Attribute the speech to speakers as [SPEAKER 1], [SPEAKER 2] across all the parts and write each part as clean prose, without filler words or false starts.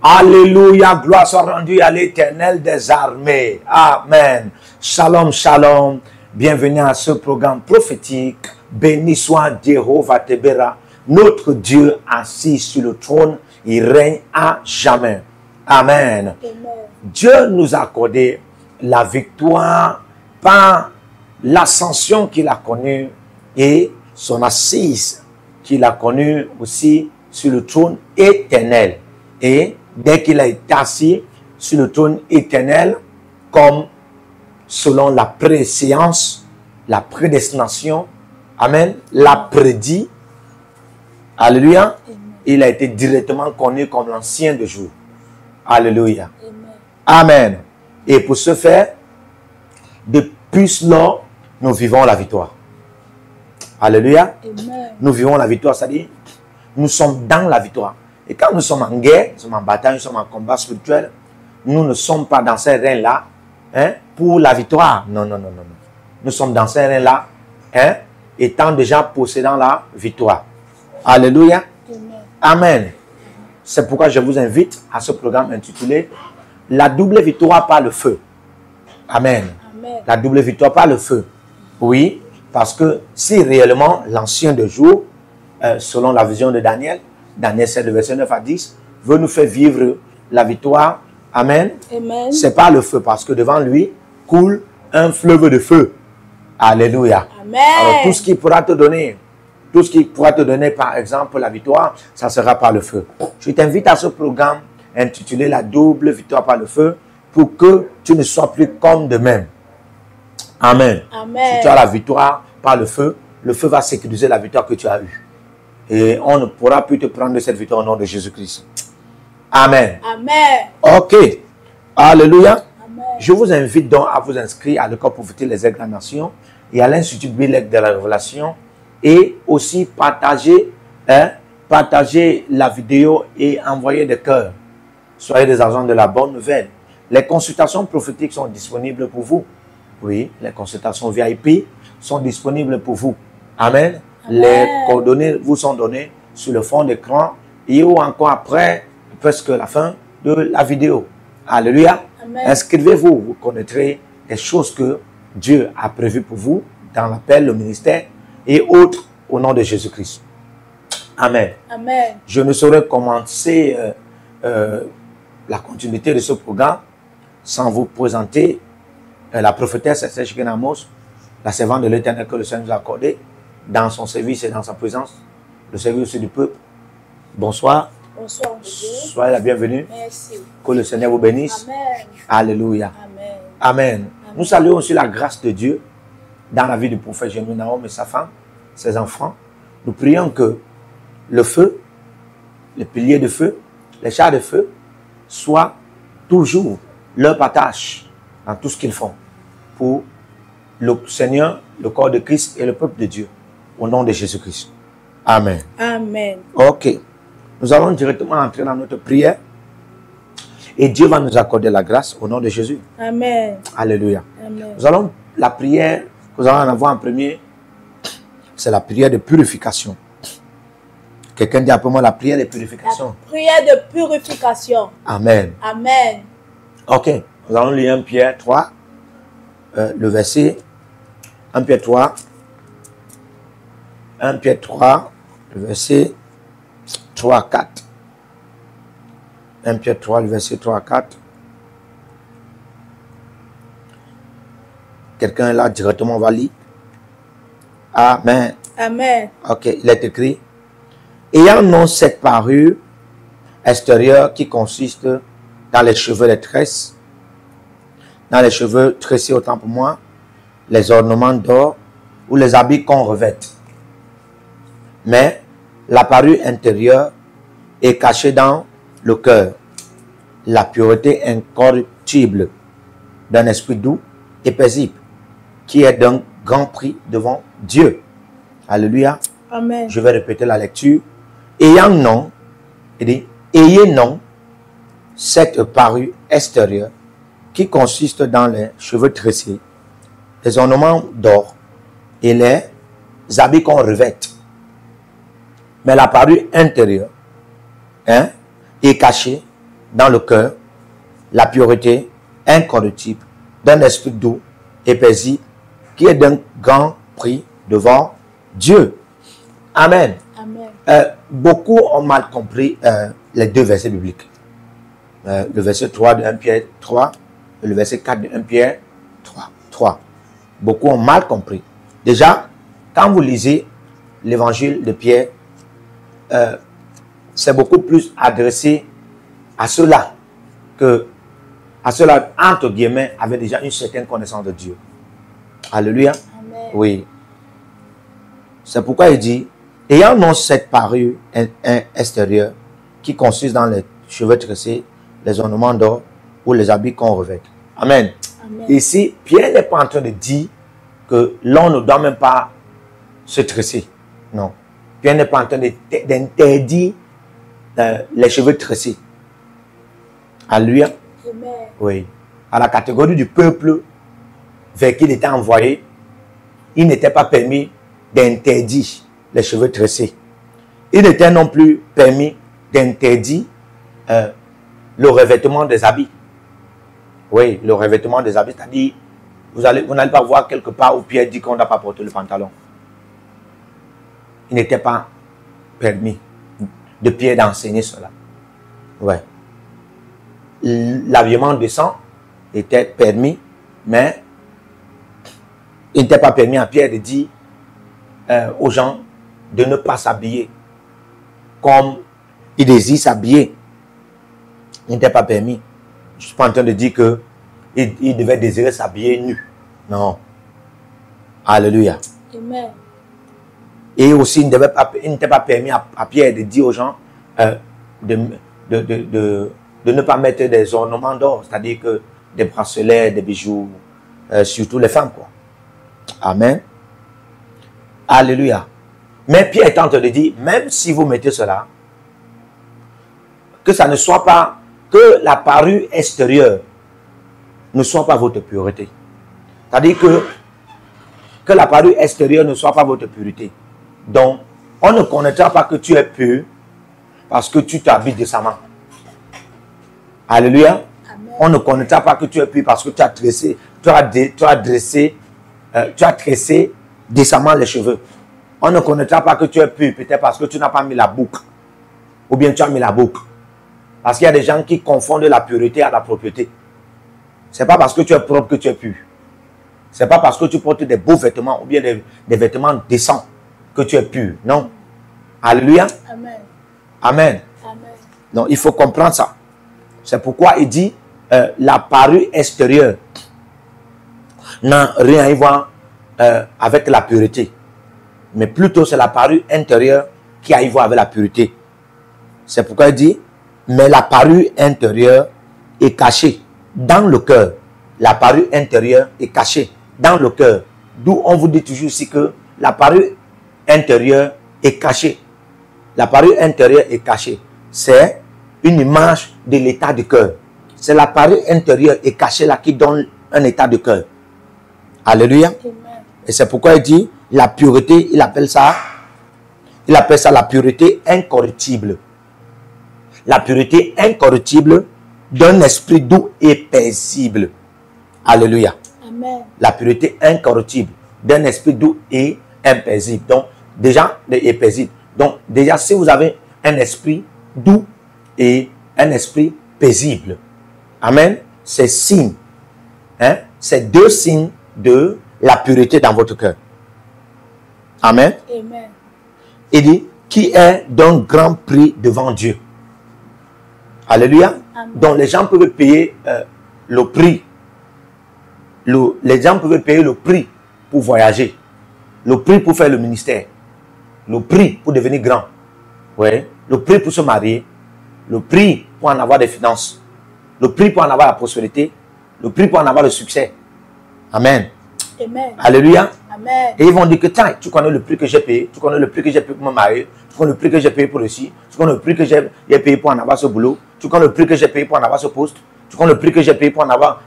[SPEAKER 1] Alléluia, gloire soit rendue à l'Éternel des armées. Amen. Shalom, shalom. Bienvenue à ce programme prophétique. Béni soit Jéhovah Tebera, notre Dieu assis sur le trône. Il règne à jamais. Amen. Amen. Dieu nous a accordé la victoire par l'ascension qu'il a connue et son assise qu'il a connue aussi sur le trône éternel. Et dès qu'il a été assis sur le trône éternel, comme selon la préséance, la prédestination, amen, l'a prédit, alléluia, il a été directement connu comme l'ancien de jour. Alléluia. Amen. Et pour ce faire, depuis lors, nous vivons la victoire. Alléluia. Amen. Nous vivons la victoire, c'est-à-dire, nous sommes dans la victoire. Et quand nous sommes en guerre, nous sommes en bataille, nous sommes en combat spirituel, nous ne sommes pas dans ces reins-là pour la victoire. Non, non, non, non. Nous sommes dans ces reins-là, étant déjà possédant la victoire. Alléluia. Amen. C'est pourquoi je vous invite à ce programme intitulé « La double victoire par le feu ». Amen. Amen. La double victoire par le feu. Oui, parce que si réellement l'ancien de jour, selon la vision de Daniel 7, verset 9 à 10, veut nous faire vivre la victoire. Amen. Amen. C'est par le feu, parce que devant lui coule un fleuve de feu. Alléluia. Amen. Alors, tout ce qui pourra te donner, par exemple, la victoire, ça sera par le feu. Je t'invite à ce programme intitulé La double victoire par le feu, pour que tu ne sois plus comme de même. Amen. Amen. Si tu as la victoire par le feu va sécuriser la victoire que tu as eue. Et on ne pourra plus te prendre de cette victoire au nom de Jésus-Christ. Amen. Amen. Ok. Alléluia. Amen. Je vous invite donc à vous inscrire à l'école prophétique Les Aigles de la Nation et à l'Institut biblique de la Révélation. Et aussi partager la vidéo et envoyer des cœurs. Soyez des agents de la bonne nouvelle. Les consultations prophétiques sont disponibles pour vous. Oui, les consultations VIP sont disponibles pour vous. Amen. Amen. Les coordonnées vous sont données sur le fond d'écran et ou encore après, presque la fin de la vidéo. Alléluia. Inscrivez-vous, vous connaîtrez des choses que Dieu a prévues pour vous dans l'appel, le ministère et autres au nom de Jésus-Christ. Amen. Amen. Je ne saurais commencer la continuité de ce programme sans vous présenter la prophétesse Esther Chikenamos, la servante de l'Éternel que le Seigneur nous a accordé dans son service et dans sa présence, le service aussi du peuple. Bonsoir. Bonsoir, Dieu. Soyez la bienvenue. Merci. Que le Seigneur vous bénisse. Amen. Alléluia. Amen. Amen. Amen. Nous saluons aussi la grâce de Dieu dans la vie du prophète Jérémie Naom et sa femme, ses enfants. Nous prions que le feu, les piliers de feu, les chars de feu soient toujours leur partage dans tout ce qu'ils font pour le Seigneur, le corps de Christ et le peuple de Dieu. Au nom de Jésus-Christ. Amen. Amen. Ok. Nous allons directement entrer dans notre prière. Et Dieu va nous accorder la grâce au nom de Jésus. Amen. Alléluia. Amen. Nous allons, la prière que nous allons en avoir en premier, c'est la prière de purification. Quelqu'un dit après moi la prière de purification. La prière de purification. Amen. Amen. Ok. Nous allons lire 1 Pierre 3, le verset 1 Pierre 3. 1 Pierre 3, le verset 3 à 4. 1 Pierre 3, le verset 3 à 4. Quelqu'un est là, directement, on va lire. Amen. Amen. Ok, il est écrit. Ayant non cette parure extérieure qui consiste dans les cheveux, les tresses, dans les cheveux tressés autant pour moi, les ornements d'or ou les habits qu'on revête. Mais la parure intérieure est cachée dans le cœur, la pureté incorruptible d'un esprit doux et paisible, qui est d'un grand prix devant Dieu. Alléluia. Amen. Je vais répéter la lecture. Ayant non, il dit, ayez non cette parure extérieure qui consiste dans les cheveux tressés, les ornements d'or et les habits qu'on revête. Mais la parure intérieure est cachée dans le cœur la pureté incorruptible d'un esprit doux et paisible qui est d'un grand prix devant Dieu. Amen.
[SPEAKER 2] Amen.
[SPEAKER 1] Beaucoup ont mal compris les deux versets bibliques. Le verset 3 de 1 Pierre 3 et le verset 4 de 1 Pierre 3. Beaucoup ont mal compris. Déjà, quand vous lisez l'évangile de Pierre, c'est beaucoup plus adressé à ceux-là que à ceux-là, entre guillemets, avaient déjà une certaine connaissance de Dieu. Alléluia.
[SPEAKER 2] Amen.
[SPEAKER 1] Oui. C'est pourquoi il dit, ayant non cette parure extérieure qui consiste dans les cheveux tressés, les ornements d'or ou les habits qu'on revête. Amen.
[SPEAKER 2] Amen.
[SPEAKER 1] Ici, Pierre n'est pas en train de dire que l'on ne doit même pas se tresser. Non. Pierre n'est pas en train d'interdire les cheveux tressés. Alléluia.
[SPEAKER 2] Amen.
[SPEAKER 1] Oui. À la catégorie du peuple vers qui il était envoyé, il n'était pas permis d'interdire les cheveux tressés. Il n'était non plus permis d'interdire le revêtement des habits. Oui, le revêtement des habits, c'est-à-dire, vous n'allez pas voir quelque part où Pierre dit qu'on ne doit pas porter le pantalon. Il n'était pas permis de Pierre d'enseigner cela. Oui. L'habillement décent était permis, mais il n'était pas permis à Pierre de dire aux gens de ne pas s'habiller comme il désire s'habiller. Il n'était pas permis. Je ne suis pas en train de dire qu'il devait désirer s'habiller nu. Non. Alléluia.
[SPEAKER 2] Amen.
[SPEAKER 1] Et aussi, il n'était pas permis à Pierre de dire aux gens de ne pas mettre des ornements d'or, c'est-à-dire que des bracelets, des bijoux, surtout les femmes, quoi. Amen. Alléluia. Mais Pierre est en train de dire, même si vous mettez cela, que ça ne soit pas, que la parure extérieure ne soit pas votre pureté. C'est-à-dire que la parure extérieure ne soit pas votre pureté. Donc, on ne connaîtra pas que tu es pur parce que tu t'habilles décemment. Alléluia.
[SPEAKER 2] Amen.
[SPEAKER 1] On ne connaîtra pas que tu es pur parce que tu as tressé, tu as tressé décemment les cheveux. On ne connaîtra pas que tu es pur peut-être parce que tu n'as pas mis la boucle. Ou bien tu as mis la boucle. Parce qu'il y a des gens qui confondent la pureté à la propreté. Ce n'est pas parce que tu es propre que tu es pur. Ce n'est pas parce que tu portes des beaux vêtements ou bien des vêtements décents que tu es pur. Non. Alléluia.
[SPEAKER 2] Amen.
[SPEAKER 1] Amen.
[SPEAKER 2] Amen.
[SPEAKER 1] Donc il faut comprendre ça. C'est pourquoi il dit la parure extérieure n'a rien à voir avec la pureté. Mais plutôt c'est la parure intérieure qui a à voir avec la pureté. C'est pourquoi il dit, mais la parure intérieure est cachée dans le cœur. La parure intérieure est cachée dans le cœur. D'où on vous dit toujours ici que la parure intérieure est cachée. La parure intérieure est cachée. C'est une image de l'état du cœur. C'est la parure intérieure est cachée là qui donne un état de cœur. Alléluia.
[SPEAKER 2] Amen.
[SPEAKER 1] Et c'est pourquoi il dit la pureté, il appelle ça la pureté incorruptible. La pureté incorruptible d'un esprit doux et paisible. Alléluia.
[SPEAKER 2] Amen.
[SPEAKER 1] La pureté incorruptible d'un esprit doux et impaisible. Donc, déjà, et paisible. Donc, déjà, si vous avez un esprit doux et un esprit paisible, amen, c'est signe. Hein? C'est deux signes de la pureté dans votre cœur. Amen.
[SPEAKER 2] Amen.
[SPEAKER 1] Il dit, qui est d'un grand prix devant Dieu. Alléluia.
[SPEAKER 2] Amen.
[SPEAKER 1] Donc, les gens peuvent payer le prix. Les gens peuvent payer le prix pour voyager. Le prix pour faire le ministère. Le prix pour devenir grand. Ouais. Le prix pour se marier. Le prix pour en avoir des finances. Le prix pour en avoir la prospérité. Le prix pour en avoir le succès. Amen.
[SPEAKER 2] Amen.
[SPEAKER 1] Alléluia.
[SPEAKER 2] Amen.
[SPEAKER 1] Et ils vont dire que tiens, tu connais le prix que j'ai payé, tu connais le prix que j'ai payé pour me marier, tu connais le prix que j'ai payé pour le ci, tu connais le prix que j'ai payé pour en avoir ce boulot, tu connais le prix que j'ai payé pour en avoir ce poste, tu connais le prix que j'ai payé pour en avoir,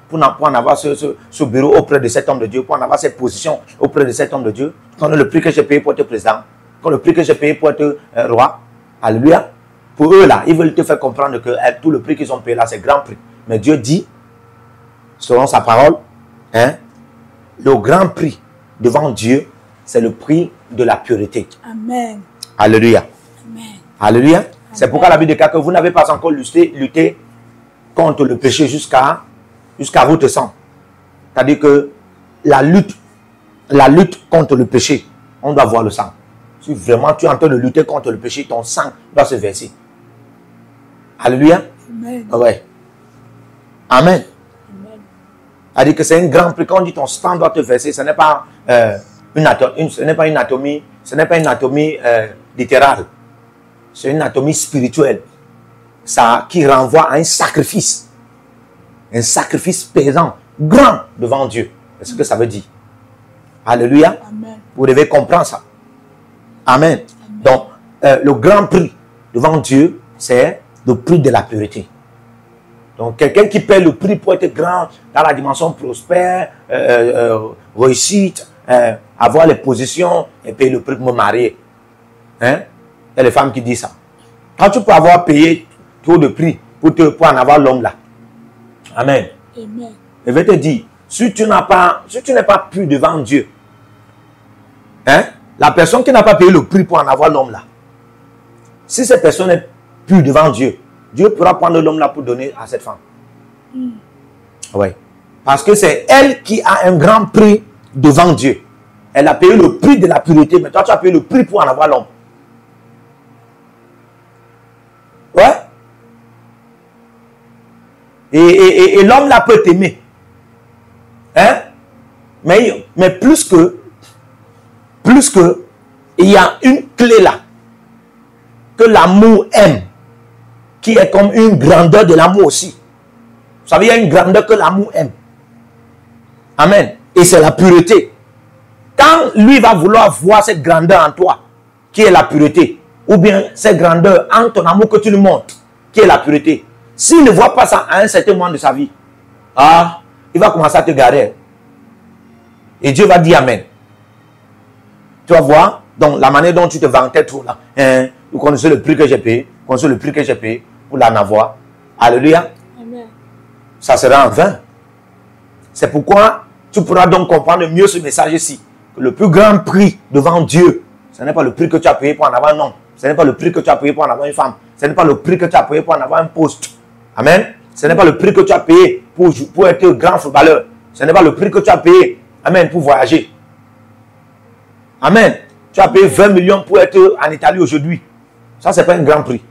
[SPEAKER 1] ce bureau auprès de cet homme de Dieu, pour en avoir cette position auprès de cet homme de Dieu, tu connais le prix que j'ai payé pour être président, tu connais le prix que j'ai payé pour être roi. Alléluia. Pour eux, là, ils veulent te faire comprendre que tout le prix qu'ils ont payé là, c'est grand prix. Mais Dieu dit, selon sa parole, hein, le grand prix devant Dieu, c'est le prix de la pureté.
[SPEAKER 2] Amen.
[SPEAKER 1] Alléluia.
[SPEAKER 2] Amen.
[SPEAKER 1] Alléluia. C'est pourquoi la Bible déclare que vous n'avez pas encore lutté contre le péché jusqu'à votre sang. C'est-à-dire que la lutte contre le péché, on doit voir le sang. Si vraiment tu es en train de lutter contre le péché, ton sang doit se verser. Alléluia.
[SPEAKER 2] Amen.
[SPEAKER 1] Ouais. Amen.
[SPEAKER 2] Amen.
[SPEAKER 1] C'est-à-dire que c'est un grand prix. Quand on dit ton sang doit te verser, ce n'est pas une anatomie littérale. C'est une anatomie spirituelle. Ça qui renvoie à un sacrifice. Un sacrifice pesant, grand devant Dieu. C'est ce que ça veut dire. Alléluia.
[SPEAKER 2] Amen.
[SPEAKER 1] Vous devez comprendre ça. Amen.
[SPEAKER 2] Amen.
[SPEAKER 1] Donc, le grand prix devant Dieu, c'est le prix de la pureté. Donc, quelqu'un qui paie le prix pour être grand dans la dimension prospère, réussite, avoir les positions et payer le prix pour me marier. Hein? Il y a les femmes qui disent ça. Quand tu peux avoir payé trop de prix pour en avoir l'homme là. Amen.
[SPEAKER 2] Amen.
[SPEAKER 1] Je vais te dire, si tu n'es pas pur devant Dieu, hein, la personne qui n'a pas payé le prix pour en avoir l'homme là, si cette personne est pure devant Dieu, Dieu pourra prendre l'homme là pour donner à cette femme. Oui. Parce que c'est elle qui a un grand prix devant Dieu. Elle a payé le prix de la pureté, mais toi tu as payé le prix pour en avoir l'homme. Ouais. Et l'homme là peut t'aimer. Hein? Mais plus que, il y a une clé là, que l'amour aime, qui est comme une grandeur de l'amour aussi. Vous savez, il y a une grandeur que l'amour aime. Amen. Et c'est la pureté. Quand lui va vouloir voir cette grandeur en toi, qui est la pureté, ou bien cette grandeur en ton amour que tu lui montres, qui est la pureté, s'il ne voit pas ça à un certain moment de sa vie, il va commencer à te garer. Et Dieu va dire Amen. Tu vas voir, donc la manière dont tu te vantais trop là, hein, vous connaissez le prix que j'ai payé, vous connaissez le prix que j'ai payé pour l'en avoir. Alléluia.
[SPEAKER 2] Amen.
[SPEAKER 1] Ça sera en vain. C'est pourquoi tu pourras donc comprendre mieux ce message ici. Que le plus grand prix devant Dieu, ce n'est pas le prix que tu as payé pour en avoir un homme. Ce n'est pas le prix que tu as payé pour en avoir une femme. Ce n'est pas le prix que tu as payé pour en avoir un poste. Amen. Ce n'est pas le prix que tu as payé pour être grand footballeur. Ce n'est pas le prix que tu as payé, amen, pour voyager. Amen. Tu as payé 20 millions pour être en Italie aujourd'hui. Ça, ce n'est pas un grand prix.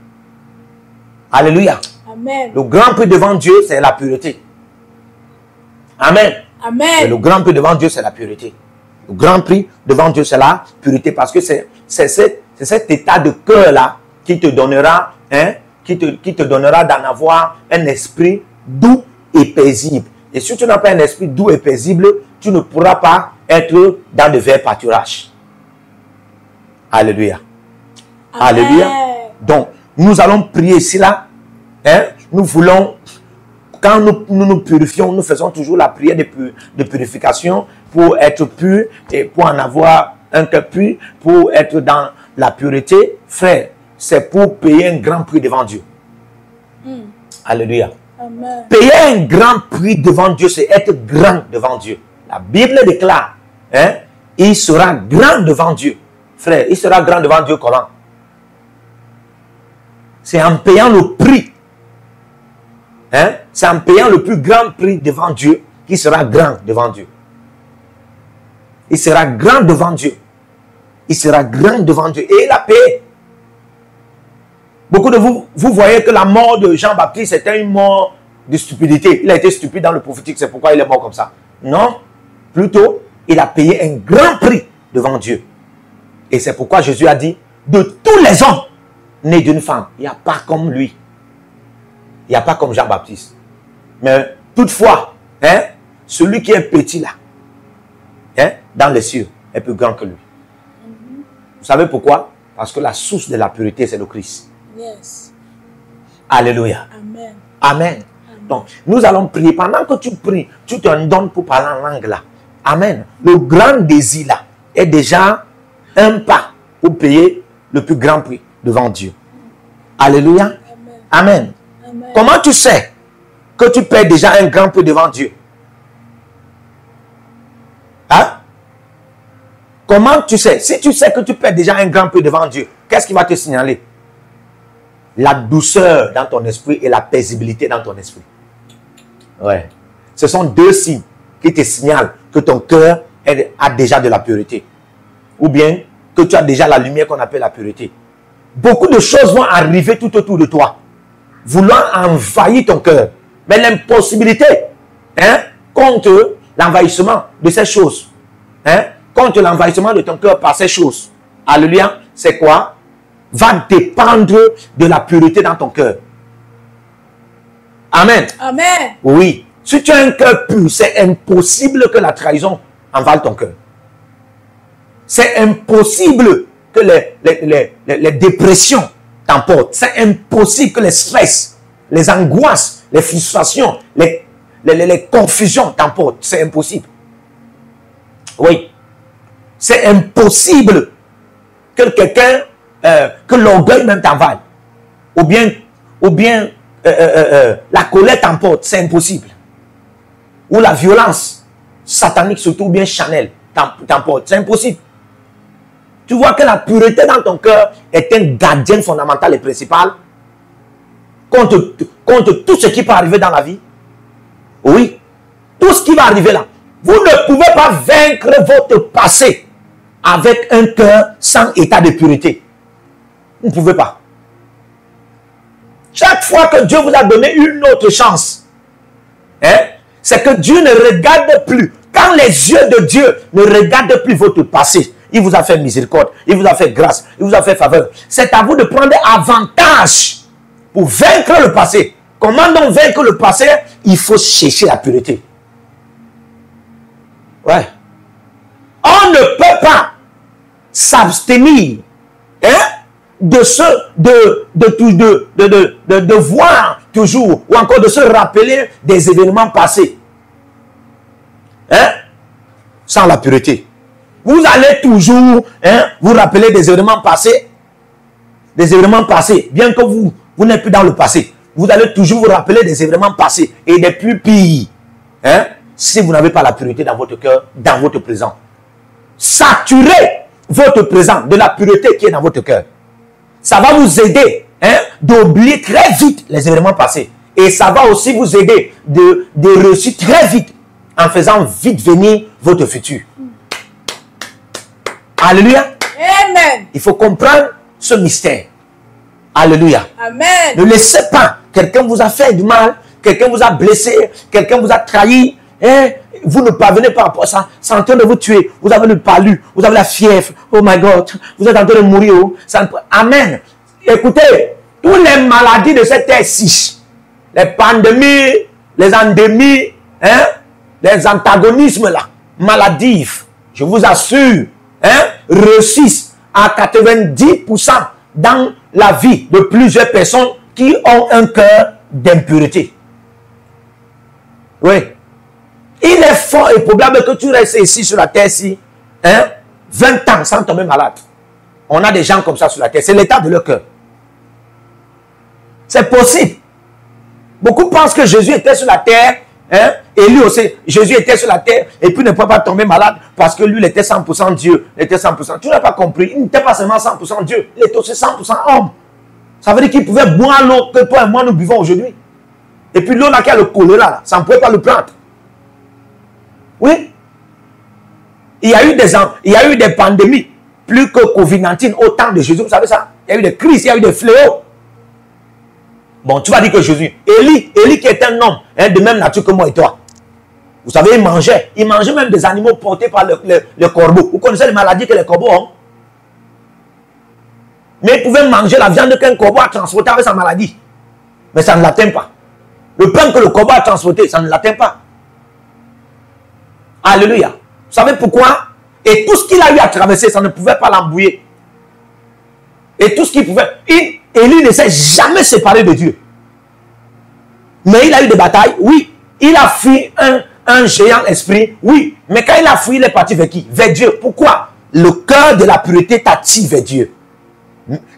[SPEAKER 1] Alléluia.
[SPEAKER 2] Amen.
[SPEAKER 1] Le grand prix devant Dieu, c'est la pureté. Amen.
[SPEAKER 2] Amen.
[SPEAKER 1] Et le grand prix devant Dieu, c'est la pureté. Le grand prix devant Dieu, c'est la pureté. Parce que c'est cet état de cœur-là qui te donnera, hein, qui te donnera d'en avoir un esprit doux et paisible. Et si tu n'as pas un esprit doux et paisible, tu ne pourras pas être dans de verts pâturages. Alléluia.
[SPEAKER 2] Amen.
[SPEAKER 1] Alléluia. Donc, nous allons prier ici là. Hein? Nous voulons, quand nous purifions, nous faisons toujours la prière de purification pour être pur et pour en avoir un cœur pur, pour être dans la pureté. Frère, c'est pour payer un grand prix devant Dieu. Alléluia.
[SPEAKER 2] Amen.
[SPEAKER 1] Payer un grand prix devant Dieu, c'est être grand devant Dieu. La Bible déclare, hein, il sera grand devant Dieu. Frère, il sera grand devant Dieu comment? C'est en payant le prix. Hein? C'est en payant le plus grand prix devant Dieu qu'il sera grand devant Dieu. Il sera grand devant Dieu. Il sera grand devant Dieu. Et il a payé. Beaucoup de vous voyez que la mort de Jean-Baptiste était une mort de stupidité. Il a été stupide dans le prophétique, c'est pourquoi il est mort comme ça. Non, plutôt, il a payé un grand prix devant Dieu. Et c'est pourquoi Jésus a dit, de tous les hommes nés d'une femme, il n'y a pas comme lui. Il n'y a pas comme Jean-Baptiste. Mais toutefois, hein, celui qui est petit là, hein, dans les cieux, est plus grand que lui. Vous savez pourquoi? Parce que la source de la pureté, c'est le Christ.
[SPEAKER 2] Yes.
[SPEAKER 1] Alléluia.
[SPEAKER 2] Amen.
[SPEAKER 1] Amen. Donc, nous allons prier. Pendant que tu pries, tu te donnes pour parler en langue là. Amen. Le grand désir là est déjà un pas pour payer le plus grand prix devant Dieu. Alléluia.
[SPEAKER 2] Amen.
[SPEAKER 1] Amen.
[SPEAKER 2] Amen.
[SPEAKER 1] Comment tu sais que tu perds déjà un grand peu devant Dieu? Hein? Comment tu sais? Si tu sais que tu perds déjà un grand peu devant Dieu, qu'est-ce qui va te signaler? La douceur dans ton esprit et la paisibilité dans ton esprit. Ouais. Ce sont deux signes qui te signalent que ton cœur a déjà de la pureté. Ou bien que tu as déjà la lumière qu'on appelle la pureté. Beaucoup de choses vont arriver tout autour de toi, voulant envahir ton cœur. Mais l'impossibilité, contre l'envahissement de ces choses, contre l'envahissement de ton cœur par ces choses, alléluia, c'est quoi? Va dépendre de la pureté dans ton cœur. Amen.
[SPEAKER 2] Amen.
[SPEAKER 1] Oui. Si tu as un cœur pur, c'est impossible que la trahison envale ton cœur. C'est impossible que les dépressions t'emportent. C'est impossible que les stress, les angoisses, les frustrations, les confusions t'emportent. C'est impossible. Oui. C'est impossible que quelqu'un, que l'orgueil même t'envale. Ou bien la colère t'emporte. C'est impossible. Ou la violence satanique, surtout, ou bien Chanel, t'emporte. C'est impossible. Tu vois que la pureté dans ton cœur est un gardien fondamental et principal contre tout ce qui peut arriver dans la vie. Oui. Tout ce qui va arriver là. Vous ne pouvez pas vaincre votre passé avec un cœur sans état de pureté. Vous ne pouvez pas. Chaque fois que Dieu vous a donné une autre chance, c'est que Dieu ne regarde plus. Quand les yeux de Dieu ne regardent plus votre passé, il vous a fait miséricorde, il vous a fait grâce, il vous a fait faveur. C'est à vous de prendre avantage pour vaincre le passé. Comment donc vaincre le passé? Il faut chercher la pureté. Ouais. On ne peut pas s'abstenir de voir toujours ou encore de se rappeler des événements passés sans la pureté. Vous allez toujours vous rappeler des événements passés, bien que vous n'êtes plus dans le passé. Vous allez toujours vous rappeler des événements passés et des plus pires si vous n'avez pas la pureté dans votre cœur, dans votre présent. Saturez votre présent de la pureté qui est dans votre cœur. Ça va vous aider d'oublier très vite les événements passés. Et ça va aussi vous aider de réussir très vite en faisant vite venir votre futur. Alléluia.
[SPEAKER 2] Amen.
[SPEAKER 1] Il faut comprendre ce mystère. Alléluia.
[SPEAKER 2] Amen.
[SPEAKER 1] Ne laissez pas. Quelqu'un vous a fait du mal, quelqu'un vous a blessé, quelqu'un vous a trahi. Vous ne parvenez pas à ça. C'est en train de vous tuer. Vous avez le palu, vous avez la fièvre. Oh my God. Vous êtes en train de mourir. Amen. Écoutez, toutes les maladies de cette terre-ci, les pandémies, les endémies, les antagonismes là, maladifs, je vous assure, réussissent à 90% dans la vie de plusieurs personnes qui ont un cœur d'impureté. Oui. Il est fort et probable que tu restes ici sur la terre-ci 20 ans sans tomber malade. On a des gens comme ça sur la terre. C'est l'état de leur cœur. C'est possible. Beaucoup pensent que Jésus était sur la terre, et lui aussi, Jésus était sur la terre, et puis ne peut pas tomber malade parce que lui, il était 100% Dieu. Il était 100%. Tu n'as pas compris. Il n'était pas seulement 100% Dieu, il était aussi 100% homme. Ça veut dire qu'il pouvait boire l'eau que toi et moi nous buvons aujourd'hui. Et puis l'eau qui a le choléra, là, ça ne pouvait pas le prendre. Oui. Il y a eu des pandémies, plus que Covid-19 au temps de Jésus. Vous savez ça? Il y a eu des crises, il y a eu des fléaux. Bon, tu vas dire que Jésus, Élie qui est un homme de même nature que moi et toi. Vous savez, il mangeait même des animaux portés par le corbeau. Vous connaissez les maladies que les corbeaux ont? Mais il pouvait manger la viande qu'un corbeau a transportée avec sa maladie. Mais ça ne l'atteint pas. Le pain que le corbeau a transporté, ça ne l'atteint pas. Alléluia. Vous savez pourquoi? Et tout ce qu'il a eu à traverser, ça ne pouvait pas l'embrouiller. Et tout ce qu'il pouvait... Élie ne s'est jamais séparé de Dieu. Mais il a eu des batailles, oui. Il a fui un géant esprit, oui. Mais quand il a fui, il est parti vers qui? Vers Dieu. Pourquoi? Le cœur de la pureté t'attire vers Dieu.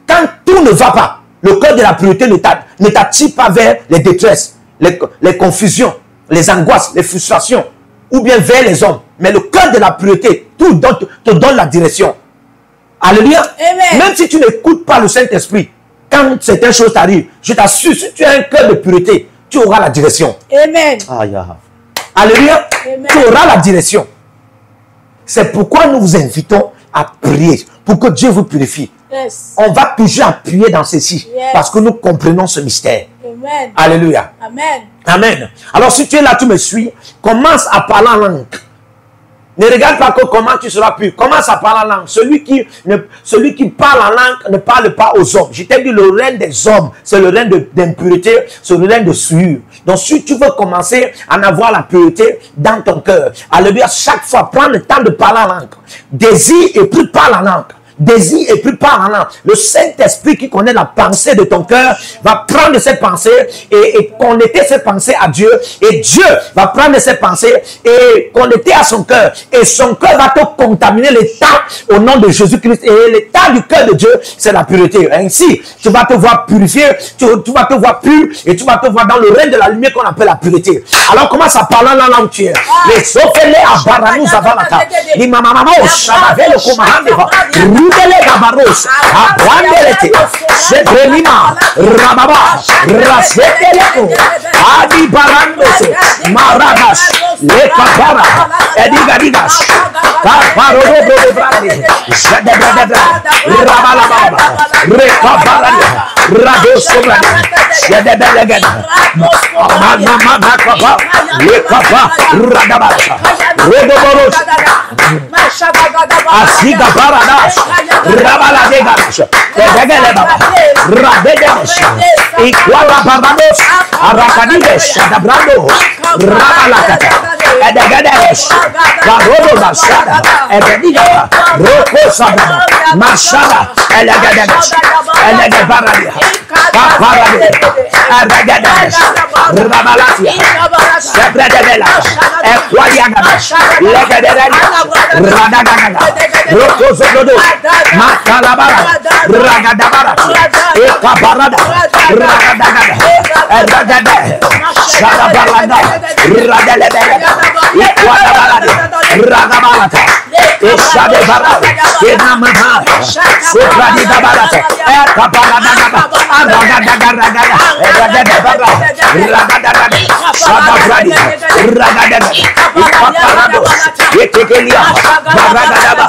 [SPEAKER 1] Quand tout ne va pas, Le cœur de la pureté ne t'attire pas vers les détresses, les confusions, les angoisses, les frustrations, ou bien vers les hommes. Mais le cœur de la pureté te donne la direction. Alléluia.
[SPEAKER 2] Amen.
[SPEAKER 1] Même si tu n'écoutes pas le Saint-Esprit, quand certaines choses t'arrivent, je t'assure, si tu as un cœur de pureté, tu auras la direction.
[SPEAKER 2] Amen.
[SPEAKER 1] Alléluia.
[SPEAKER 2] Amen.
[SPEAKER 1] Tu auras la direction. C'est pourquoi nous vous invitons à prier pour que Dieu vous purifie.
[SPEAKER 2] Yes.
[SPEAKER 1] On va toujours appuyer dans ceci
[SPEAKER 2] Yes.
[SPEAKER 1] parce que nous comprenons ce mystère.
[SPEAKER 2] Amen.
[SPEAKER 1] Alléluia.
[SPEAKER 2] Amen.
[SPEAKER 1] Amen. Alors si tu es là, tu me suis, commence à parler en langue. Ne regarde pas que comment tu seras pur. Commence à parler en langue. Celui qui parle en langue ne parle pas aux hommes. Je t'ai dit, le règne des hommes, c'est le règne d'impureté, c'est le règne de souillure. Donc si tu veux commencer à en avoir la pureté dans ton cœur, alléluia, chaque fois, prends le temps de parler en langue. Désire et puis parle en langue. Désire et puis parle en langue. Le Saint-Esprit qui connaît la pensée de ton cœur va prendre cette pensée et connecter cette pensée à Dieu. Et Dieu va prendre cette pensée et connecter à son cœur. Et son cœur va te contaminer l'état au nom de Jésus-Christ. Et l'état du cœur de Dieu, c'est la pureté. Ainsi, tu vas te voir purifié, tu vas te voir pur et tu vas te voir dans le règne de la lumière qu'on appelle la pureté. Alors commence à parler en langue tu es. Les sophelés à Baranou Zavalata. Les mamamamo, Shabave le Komahande. Rubele Gabaros, Abrandelete, Sebrenima, Rababa, Raseteleko, Adi Barandose, Maragas, Lekapara, Edigadigas, Kaparodo de Brandi, Zadebradebra, Rabalababa, Rekabarania, Radosobrani, Zadebelegana, Mamma, Lekapa, Radabasa, Rodoboros, Asiga Paradas, Rabala de Garos, Edegeleba, Rabedesh, Equala Barbados, Aracadides, Dabrando, Rabalacata, Edegedesh, Garodo Masada, Ebediga, Roko Sada, Masada, Elegedesh, Elegabaradia, Paparade, Edegedesh, Rabalatia, Sebredebela, Equaliagadas, Legedesh, Radagana, Roko Zododo, Makalabara, Ragadabara, Ekabarada, Ragadagada, Ragada, Shadabarada, Radelebele, Equadabarada, Ragabalata, Eshadebara, Enamana, Sopradidabarata, Ekabarada, Ragadagada, Ragadabara, Ragadagada, Shadabradi, Ragadagada, Ekaparados, Ekekelia, Ragadaba,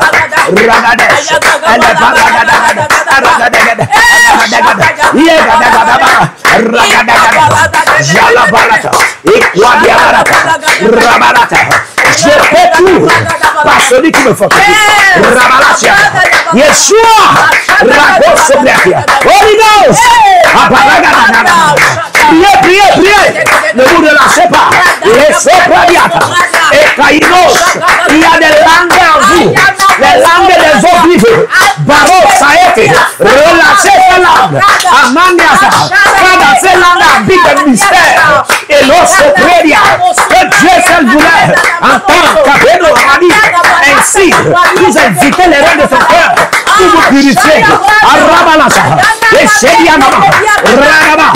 [SPEAKER 1] Ragadesh, and the Paragadagada, Ragadagada, Ragadagada, Ragadagada, Jalabarata, Equadiabarata, Rabarata. Je fais tout par celui qui me fortifie. Rabalatia, Yeshua, Ragosobliatia, Holy Ghost, Aparagadagada. Priez, ne vous relâchez pas. Les sopradiata et Kainos, il y a des langues en vous, les langues des eaux vives. Baroque, Saïté, relâchez ces langues. Amandiata, car dans ces langues habite un mystère. Et l'os prédia, que Dieu seul voulait entendre, Cabeno Amadi. Ainsi, vous invitez les reins de son cœur pour vous purifier. Arabalasa, et Shedianama, Ragaba,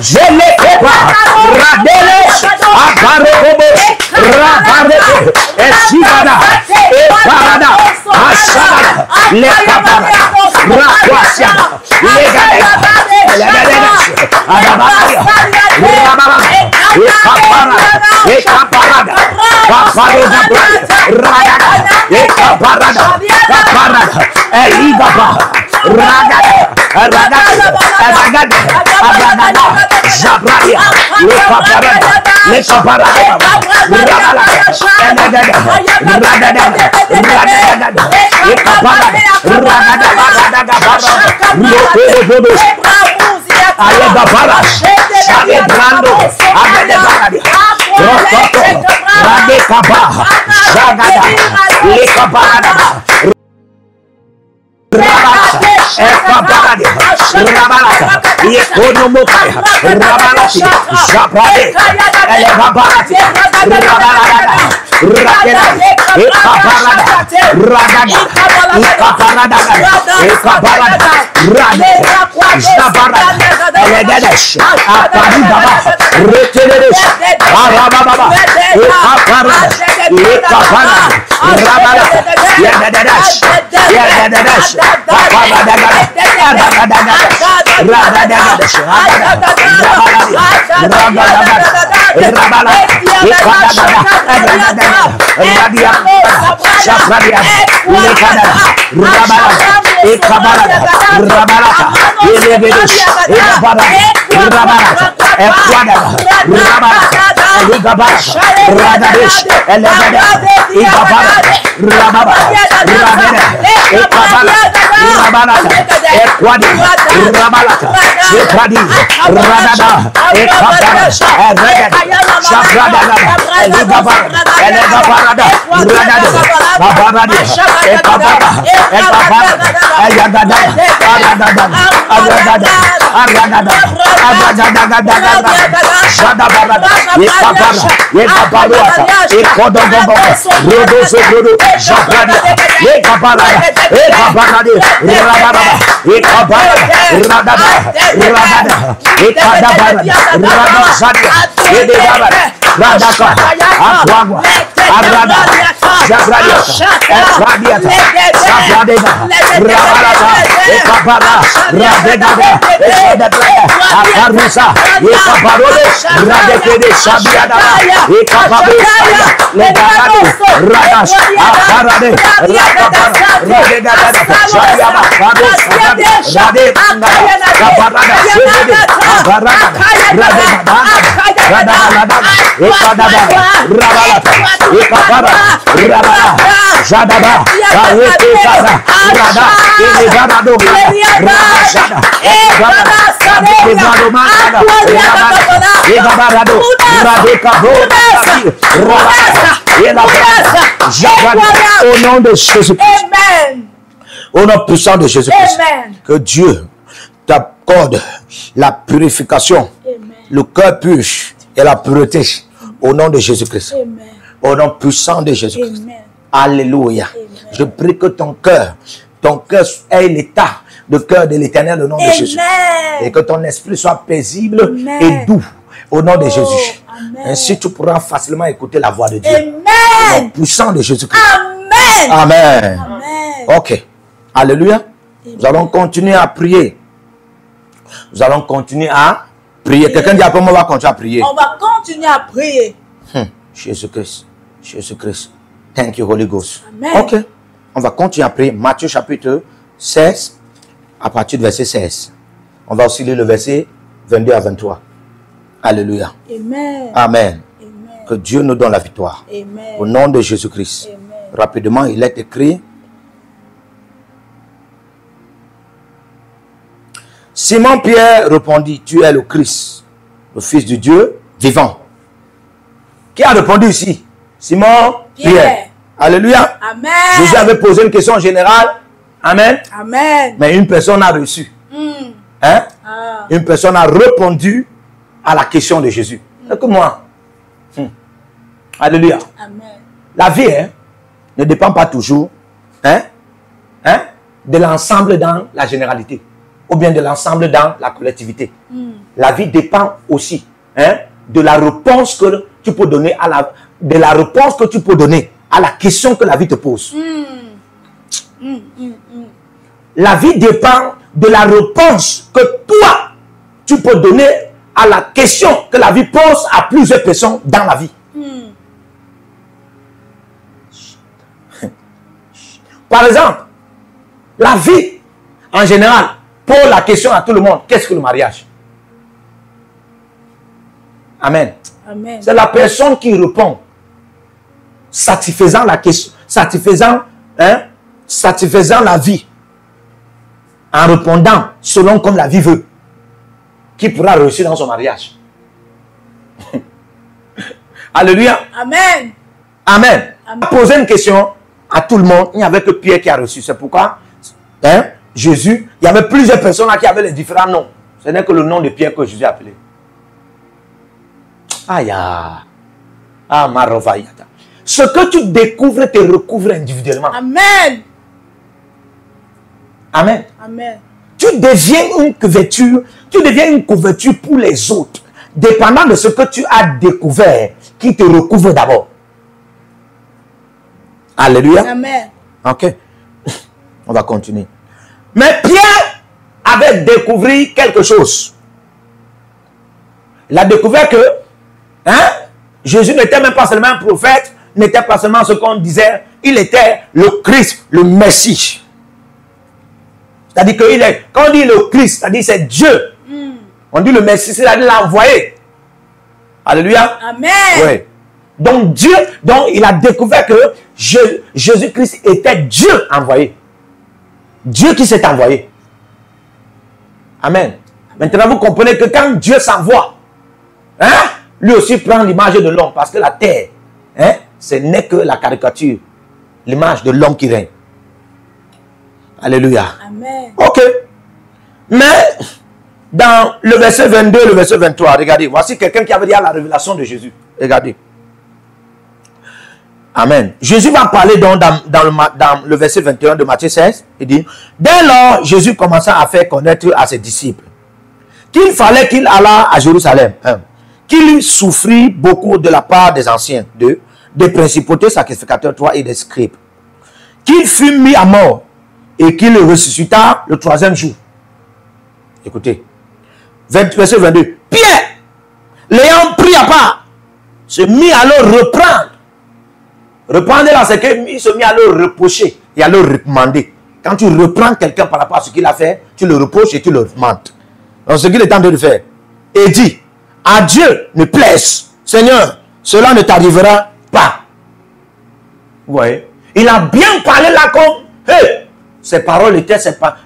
[SPEAKER 1] je les fais pas. Radeles, Abarobos, Rabarete, Esibada, Eparada, Asabada, les Caparada, Raquasiana, les Galera, les Galeras, Adabaria, Rababa, Caparada, Ragada, Caparada, Caparada, Eligaba, Ragada, Zabraria, le Caparada, Rabalata, Yekonomokaya, Rabalati, Zabrade, Elevabarati, Rabalada, Rakela, Ekabarada, Radada, Ekabarada, Ekabarada, Rade, Zabarada, Elegedesh, Aparibaba, Reteresh, Arababa, Ekabarada, Ekabarada, Rabalata, Yadadash, Yadadash, au nom de Jésus-Christ. Au nom puissant de Jésus-Christ. Que Dieu t'accorde la purification, le cœur pur et la pureté. Au nom de Jésus-Christ. Au nom puissant de Jésus-Christ. Alléluia. Je prie que ton cœur ait l'état de cœur de l'Éternel au nom de Jésus. Et que ton esprit soit paisible et doux au nom de Jésus. Ainsi tu pourras facilement écouter la voix de Dieu. Au nom puissant de Jésus-Christ. Amen. Ok. Alléluia. Nous allons continuer à prier. Nous allons continuer à prier. Quelqu'un dit après moi, on va continuer à prier.
[SPEAKER 2] On va continuer à prier.
[SPEAKER 1] Jésus-Christ. Jésus-Christ. Thank you, Holy Ghost.
[SPEAKER 2] Amen.
[SPEAKER 1] Ok. On va continuer à prier. Matthieu chapitre 16, à partir du verset 16. On va aussi lire le verset 22 à 23. Alléluia.
[SPEAKER 2] Amen.
[SPEAKER 1] Amen.
[SPEAKER 2] Amen.
[SPEAKER 1] Que Dieu nous donne la victoire.
[SPEAKER 2] Amen.
[SPEAKER 1] Au nom de Jésus-Christ.
[SPEAKER 2] Amen.
[SPEAKER 1] Rapidement, il est écrit. Simon-Pierre répondit, tu es le Christ, le Fils de Dieu vivant. Qui a répondu ici? Simon-Pierre. Alléluia.
[SPEAKER 2] Amen.
[SPEAKER 1] Jésus avait posé une question générale. Amen.
[SPEAKER 2] Amen.
[SPEAKER 1] Mais une personne a reçu. Hein? Une personne a répondu à la question de Jésus. C'est que moi. Alléluia.
[SPEAKER 2] Amen.
[SPEAKER 1] La vie ne dépend pas toujours de l'ensemble dans la généralité ou bien de l'ensemble dans la collectivité. La vie dépend aussi de la réponse que tu peux donner à la question que la vie te pose. La vie dépend de la réponse que toi tu peux donner à la question que la vie pose à plusieurs personnes dans la vie. Par exemple, la vie en général pose la question à tout le monde, qu'est-ce que le mariage? Amen.
[SPEAKER 2] Amen.
[SPEAKER 1] C'est la personne qui répond, satisfaisant la question, satisfaisant la vie, en répondant selon comme la vie veut, qui pourra réussir dans son mariage. Alléluia.
[SPEAKER 2] Amen.
[SPEAKER 1] Amen. Poser une question à tout le monde, il n'y avait que Pierre qui a reçu. C'est pourquoi Jésus, il y avait plusieurs personnes là qui avaient les différents noms. Ce n'est que le nom de Pierre que Jésus a appelé. Aïe. Ah, Marovayata. Ce que tu découvres te recouvre individuellement.
[SPEAKER 2] Amen.
[SPEAKER 1] Amen.
[SPEAKER 2] Amen.
[SPEAKER 1] Tu deviens une couverture. Tu deviens une couverture pour les autres. Dépendant de ce que tu as découvert, qui te recouvre d'abord. Alléluia.
[SPEAKER 2] Amen.
[SPEAKER 1] Ok. On va continuer. Mais Pierre avait découvert quelque chose. Il a découvert que Jésus n'était même pas seulement un prophète, n'était pas seulement ce qu'on disait, il était le Christ, le Messie. C'est-à-dire que quand on dit le Christ, c'est-à-dire c'est Dieu. On dit le Messie, c'est-à-dire l'envoyé. Alléluia.
[SPEAKER 2] Amen.
[SPEAKER 1] Oui. Donc Dieu, donc il a découvert que Jésus-Christ était Dieu envoyé. Dieu qui s'est envoyé. Amen. Maintenant vous comprenez que quand Dieu s'envoie, lui aussi prend l'image de l'homme, parce que la terre, ce n'est que la caricature, l'image de l'homme qui règne. Alléluia.
[SPEAKER 2] Amen.
[SPEAKER 1] Ok. Mais dans le verset 22, le verset 23, regardez, voici quelqu'un qui avait dit à la révélation de Jésus. Regardez. Amen. Jésus va parler donc dans le verset 21 de Matthieu 16. Il dit, dès lors, Jésus commença à faire connaître à ses disciples qu'il fallait qu'il allât à Jérusalem, qu'il souffrit beaucoup de la part des anciens, des principautés sacrificateurs, et des scribes, qu'il fut mis à mort et qu'il ressuscita le troisième jour. Écoutez, verset 22. Pierre, l'ayant pris à part, se mit à le reprendre. Reprendre là, c'est qu'il se mit à le reprocher et à le réprimander. Quand tu reprends quelqu'un par rapport à ce qu'il a fait, tu le reproches et tu le reprimandes. Donc ce qu'il est en train de faire, et dit, à Dieu ne plaise, Seigneur, cela ne t'arrivera pas. Vous voyez, il a bien parlé là comme, hey, ces paroles étaient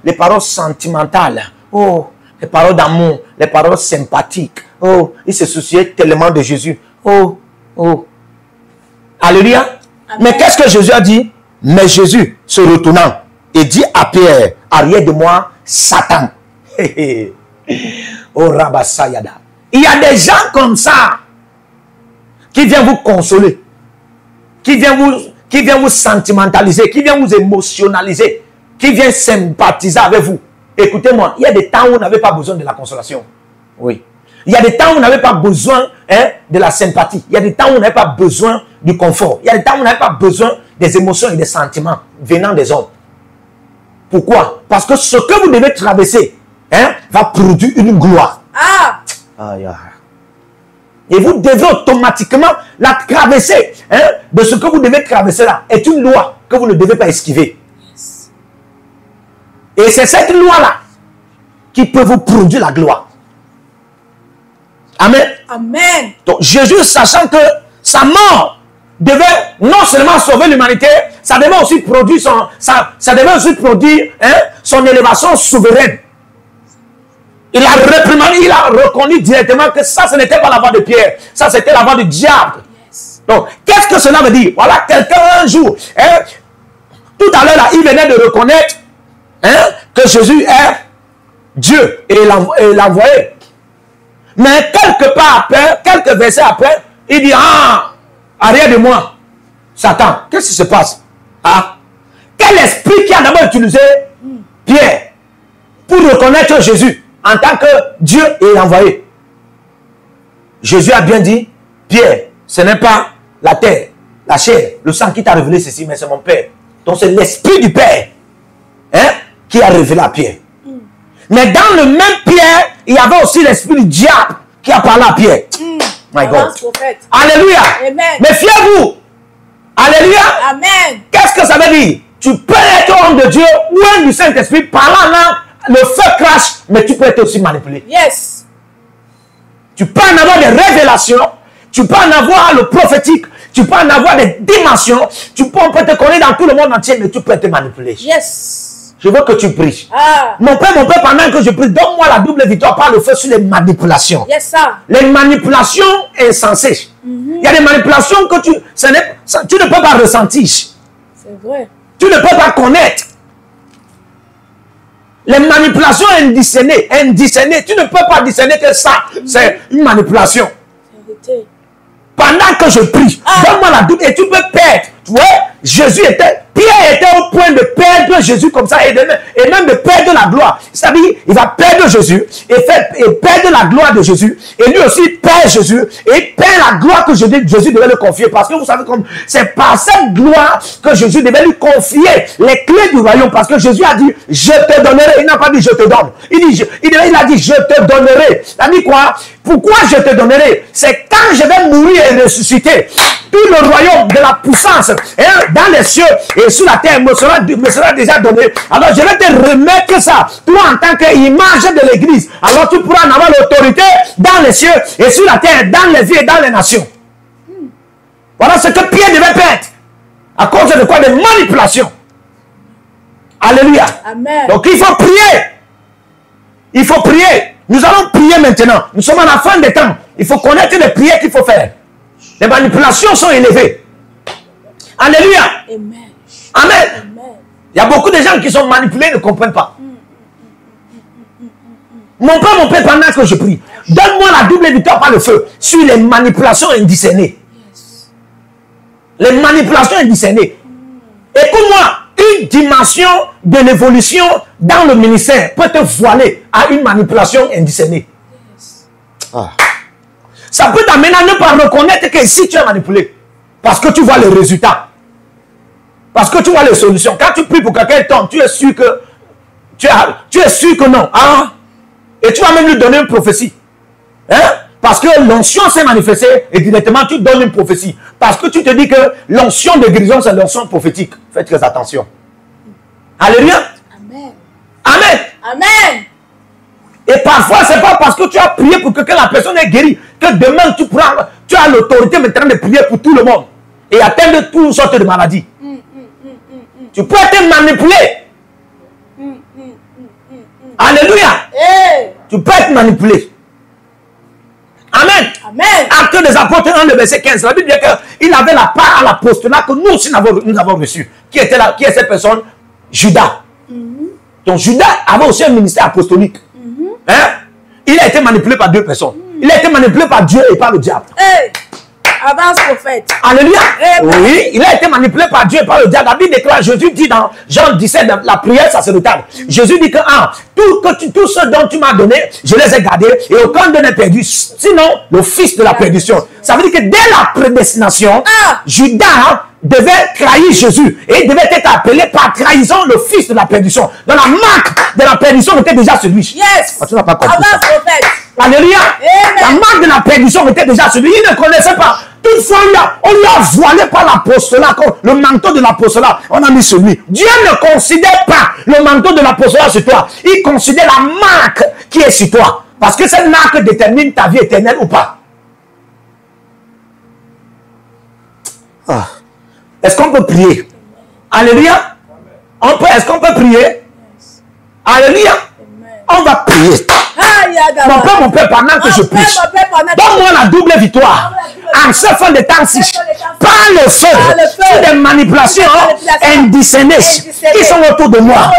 [SPEAKER 1] les paroles sentimentales. Oh, les paroles d'amour, les paroles sympathiques. Oh, il se souciait tellement de Jésus. Oh, oh. Alléluia. Amen. Mais qu'est-ce que Jésus a dit? Mais Jésus, se retournant, et dit à Pierre, arrière de moi, Satan. Oh, Rabassayada. Il y a des gens comme ça qui viennent vous consoler, qui viennent vous sentimentaliser, qui viennent vous émotionnaliser, qui viennent sympathiser avec vous. Écoutez-moi, il y a des temps où vous n'avez pas besoin de la consolation. Oui. Il y a des temps où vous n'avez pas besoin de la sympathie. Il y a des temps où vous n'avez pas besoin du confort. Il y a des temps où vous n'avez pas besoin des émotions et des sentiments venant des hommes. Pourquoi? Parce que ce que vous devez traverser va produire une gloire.
[SPEAKER 2] Ah!
[SPEAKER 1] Aïe, aïe. Et vous devez automatiquement la traverser. De ce que vous devez traverser là est une loi que vous ne devez pas esquiver.
[SPEAKER 2] Yes.
[SPEAKER 1] Et c'est cette loi-là qui peut vous produire la gloire. Amen.
[SPEAKER 2] Amen.
[SPEAKER 1] Donc Jésus, sachant que sa mort devait non seulement sauver l'humanité, ça devait aussi produire son élévation souveraine. Il a réprimandé, il a reconnu directement que ça, ce n'était pas la voix de Pierre. Ça, c'était la voix du diable.
[SPEAKER 2] Yes.
[SPEAKER 1] Donc, qu'est-ce que cela veut dire? Voilà, quelqu'un un jour, tout à l'heure, là, il venait de reconnaître que Jésus est Dieu et l'envoyé. Mais quelque part après, quelques versets après, il dit, arrière de moi, Satan, qu'est-ce qui se passe? Quel esprit qui a d'abord utilisé Pierre pour reconnaître Jésus en tant que Dieu et l'envoyé? Jésus a bien dit, Pierre, ce n'est pas la terre, la chair, le sang qui t'a révélé ceci, mais c'est mon Père. Donc c'est l'esprit du Père qui a révélé à Pierre. Mais dans le même Pierre, il y avait aussi l'esprit du diable qui a parlé à Pierre. My God. Alléluia.
[SPEAKER 2] Amen.
[SPEAKER 1] Mais fiez-vous. Alléluia.
[SPEAKER 2] Amen.
[SPEAKER 1] Qu'est-ce que ça veut dire? Tu peux être homme de Dieu ou un du Saint-Esprit, parlant là, le feu crache, mais tu peux être aussi manipulé.
[SPEAKER 2] Yes.
[SPEAKER 1] Tu peux en avoir des révélations, tu peux en avoir le prophétique, tu peux en avoir des dimensions, on peut te connaître dans tout le monde entier, mais tu peux être manipulé.
[SPEAKER 2] Yes.
[SPEAKER 1] Je veux que tu pries.
[SPEAKER 2] Ah.
[SPEAKER 1] Mon Père, pendant que je prie, donne-moi la double victoire par le feu sur les manipulations.
[SPEAKER 2] Yes, sir.
[SPEAKER 1] Les manipulations insensées. Il y a des manipulations que tu ne peux pas ressentir.
[SPEAKER 2] C'est vrai.
[SPEAKER 1] Tu ne peux pas connaître. Les manipulations indiscernées, tu ne peux pas discerner que ça, c'est une manipulation.
[SPEAKER 2] Vérité.
[SPEAKER 1] Pendant que je prie, donne-moi la double et tu peux perdre. Tu vois, Pierre était au point de perdre Jésus comme ça et même de perdre la gloire. C'est-à-dire, il va perdre Jésus et perdre la gloire de Jésus. Et lui aussi perd Jésus et perd la gloire que Jésus devait lui confier. Parce que vous savez, c'est par cette gloire que Jésus devait lui confier les clés du royaume. Parce que Jésus a dit, je te donnerai. Il n'a pas dit, je te donne. Il a dit, je te donnerai. Il a dit quoi? Pourquoi je te donnerai? C'est quand je vais mourir et ressusciter, tout le royaume de la puissance dans les cieux et sur la terre me sera déjà donné. Alors je vais te remettre ça, toi en tant qu'image de l'église. Alors tu pourras en avoir l'autorité dans les cieux et sur la terre, dans les vies et dans les nations. Voilà ce que Pierre devait perdre. À cause de quoi? De manipulation. Alléluia.
[SPEAKER 2] Amen.
[SPEAKER 1] Donc il faut prier. Il faut prier. Nous allons prier maintenant. Nous sommes à la fin des temps. Il faut connaître les prières qu'il faut faire. Les manipulations sont élevées. Alléluia.
[SPEAKER 2] Amen.
[SPEAKER 1] Amen.
[SPEAKER 2] Amen.
[SPEAKER 1] Il y a beaucoup de gens qui sont manipulés et ne comprennent pas. Mon Père, pendant que je prie, donne-moi la double victoire par le feu sur les manipulations indiscernées.
[SPEAKER 2] Yes.
[SPEAKER 1] Les manipulations indiscernées. Écoute-moi, une dimension de l'évolution dans le ministère peut te voiler à une manipulation indiscernée.
[SPEAKER 2] Yes.
[SPEAKER 1] Ça peut t'amener à ne pas reconnaître que si tu es manipulé, parce que tu vois les résultats, parce que tu vois les solutions. Quand tu pries pour quelqu'un tombe, tu es sûr que tu es sûr que non. Et tu vas même lui donner une prophétie. Parce que l'onction s'est manifestée et directement tu donnes une prophétie. Parce que tu te dis que l'onction de guérison, c'est l'onction prophétique. Faites très attention. Alléluia.
[SPEAKER 2] Amen.
[SPEAKER 1] Amen.
[SPEAKER 2] Amen.
[SPEAKER 1] Et parfois, c'est pas parce que tu as prié pour que la personne est guérie que demain tu as l'autorité maintenant de prier pour tout le monde et atteindre toutes sortes de maladies. Tu peux être manipulé. Alléluia.
[SPEAKER 2] Hey.
[SPEAKER 1] Tu peux être manipulé. Amen.
[SPEAKER 2] Amen.
[SPEAKER 1] Actes des apôtres 1, le verset 15. La Bible dit qu'il avait la part à l'apostolat que nous aussi nous avons reçu. Qui est cette personne? Judas. Donc Judas avait aussi un ministère apostolique. Il a été manipulé par deux personnes. Il a été manipulé par Dieu et par le diable.
[SPEAKER 2] Hey. Avance, prophète.
[SPEAKER 1] Alléluia.
[SPEAKER 2] Amen.
[SPEAKER 1] Oui, il a été manipulé par Dieu et par le diable. La Bible déclare, Jésus dit dans Jean 17, la prière sacerdotale. Jésus dit que tout ce dont tu m'as donné, je les ai gardés et aucun d'eux n'est perdu. Sinon, le fils de la perdition. Ça veut dire que dès la prédestination, Judas devait trahir Jésus et il devait être appelé par trahison le fils de la perdition. Donc la marque de la perdition était déjà celui.
[SPEAKER 2] Yes.
[SPEAKER 1] Tu n'as pas compris.
[SPEAKER 2] Avance, prophète.
[SPEAKER 1] Alléluia.
[SPEAKER 2] Amen.
[SPEAKER 1] La marque de la perdition était déjà celui. Il ne connaissait pas. Toutefois, on lui a voilé par l'apostolat, le manteau de l'apostolat. On a mis sur lui. Dieu ne considère pas le manteau de l'apostolat sur toi. Il considère la marque qui est sur toi. Parce que cette marque détermine ta vie éternelle ou pas. Est-ce qu'on peut prier? Alléluia. Est-ce qu'on peut prier? Alléluia. On va prier. Mon Père, pendant que je prie, donne-moi la double victoire. En ce fin de temps-ci, par le feu, sur des manipulations indiscernées qui sont autour de moi.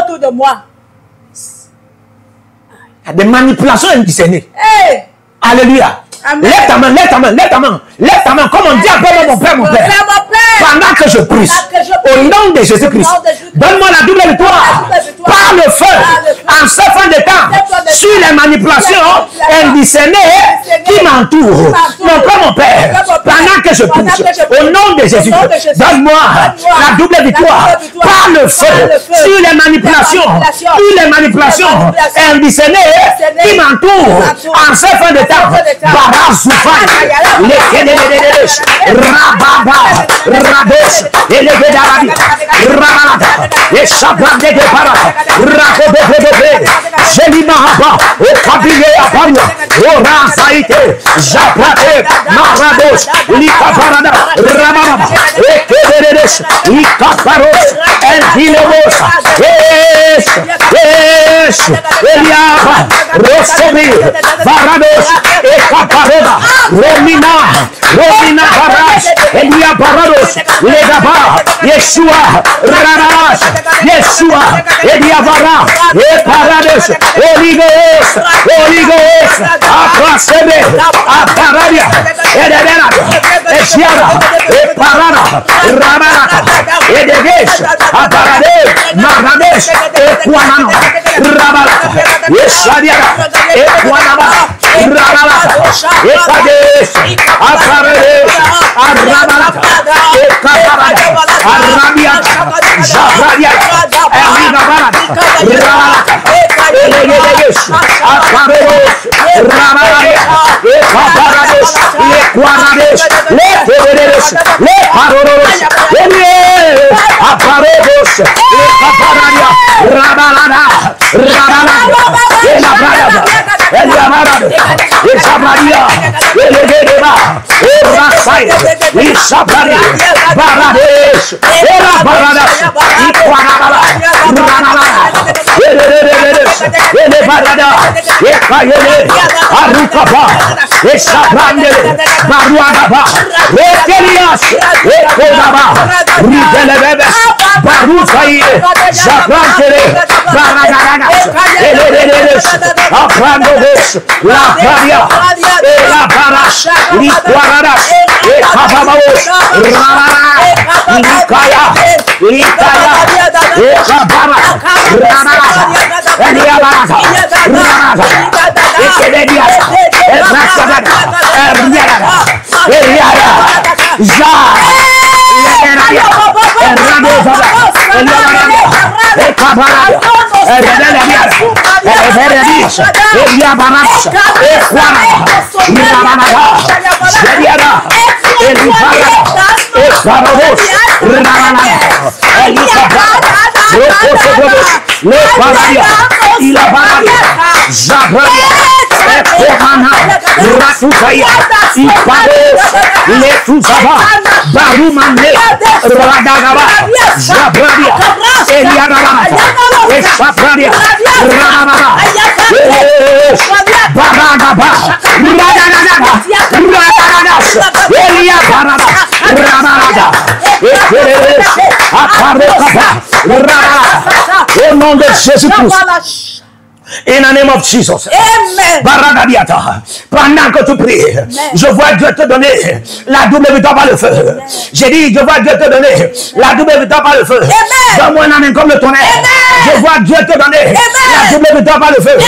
[SPEAKER 1] Il y a des manipulations indiscernées. Alléluia. Lève ta main, lève ta main, lève ta main. Lève ta main, comme on dit après mon Père, mon Père. Pendant que je prie, au nom de Jésus-Christ, donne-moi la double victoire par le feu, en ce fin de temps, sur les manipulations indiscernées qui m'entourent. Mon Père, pendant que je prie, au nom de Jésus, donne-moi la double victoire par le feu, sur les manipulations indiscernées qui m'entourent, en ce fin de temps. Barazufan, Rababa, Rabesh, Elevedarabi, Ramalata, Eshabrande de Para, Rakobe, Jelimahaba, Okabile Aparia, Orazaite, Jabrate, Marados, Likaparada, Ramama, Ekederesh, Likaparos, Endilemosa, Eliaba, Rosomi, Varados, Ekaparada, Romina Barash, Elia Barados, Legaba, Yeshua, Rabash, Yeshua, Ediavara, Parades, Holy Ghost, Aprasebe, Aparadia, Edena, Esiara, Parada, Rabarata, Edegesh, Aparade, Marades, Equanano, Rabarata, Esadiara, Equanaba, Rabarata, Ekades, Aparades, Arabarata, Ekabarada, Arabiata, Zabradiata, Eligabarata, Rabarata, Elegedegesh, Aparedos, Rabarata, Ekabarados, Equanades, Leteredes, Leparodos, Aparedos, Ekabaradia, Rabarada, Rabarada, Elabarada, Eliabarada, Esabradia, Elegedeba, Erasai, Isabari, Barades, Elabaradas, Iquanabara, Ranabara, Elebarada, Ekayele, Arukaba, Esabrande, Baruanaba, Ekelias, Ekonaba, Ridelebebes, Baruzai, Zabrantele, Baragaragas, Eleredes, Aprandodes, La Pradia, Elabaras, Liquaradas, Ekababaos, Rara, Likaya, Likaya, Ekabara, Rara, Eliabarata, Rara, Ekededias, Ebrasabada, Eriara, Eriara, Zara, Legeria, Eradozada, Eliabarada, Ekabarada, Eredeliara, Eredelias, Eliabaras, Equanada, Rabanada, Zediada, Elibarada, Ekabaros, Rabanada, Elibarada, Lecosodos, Leparadia, Ilabaradia, Zabradia, Ekomana, Ratuzaya, Iparos, Letuzaba, Barumane, Radagaba, Zabradia, Eliabarada, Esabradia, Ranababa, Baragaba, Radagaba, Radagadas, Eliabarada, Rabarada, Ekeres, Aparokaba, Rabarada, au nom de Jésus-Christ. In the name of Jesus.
[SPEAKER 2] Amen.
[SPEAKER 1] Baragadiata. Pendant que tu pries, je vois Dieu te donner la double victoire par le feu. J'ai dit, je vois Dieu te donner la double victoire par le feu. Donne-moi un amen comme le tonnerre. Je vois Dieu te donner la double victoire par le feu.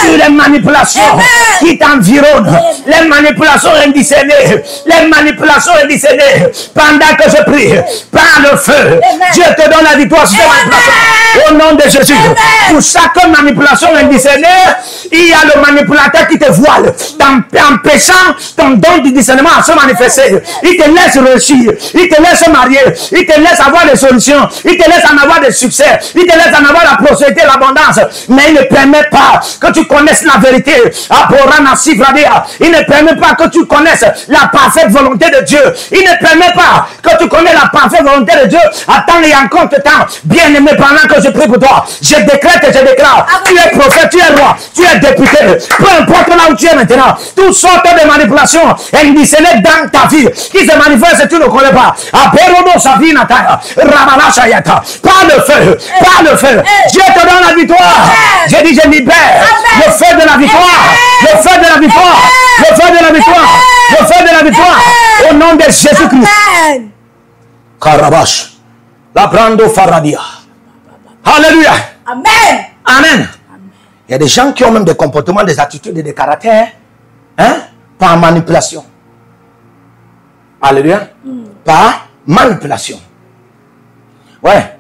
[SPEAKER 1] Sur les manipulations qui t'environnent, les manipulations indiscernées, les manipulations indiscernées. Pendant que je prie, par le feu, Dieu te donne la victoire sur les manipulations. Au nom de Jésus. Pour chaque manipulation indiscernée, il y a le manipulateur qui te voile, empêchant ton don du discernement à se manifester. Il te laisse réussir, il te laisse marier, il te laisse avoir des solutions, il te laisse en avoir des succès, il te laisse en avoir la prospérité, l'abondance, mais il ne permet pas que tu connaisses la vérité. Il ne permet pas que tu connaisses la parfaite volonté de Dieu. Il ne permet pas que tu connaisses la parfaite volonté de Dieu à temps et en compte temps. Bien aimé, pendant que je prie pour toi, je décrète et je déclare, tu es prophète, tu es roi, tu es député, peu importe là où tu es maintenant, toutes sortes de manipulations indiscernées dans ta vie qui se manifestent et tu ne connais pas. Par le feu, par le feu, Dieu te donne la victoire. J'ai dit, je libère le feu de la victoire, le feu de la victoire, le feu de la victoire, le feu de la victoire, au nom de Jésus-Christ. Karabash, la brando faradia. Alléluia.
[SPEAKER 2] Amen.
[SPEAKER 1] Amen. Il y a des gens qui ont même des comportements, des attitudes et des caractères, hein, par manipulation. Alléluia. Par manipulation. Ouais.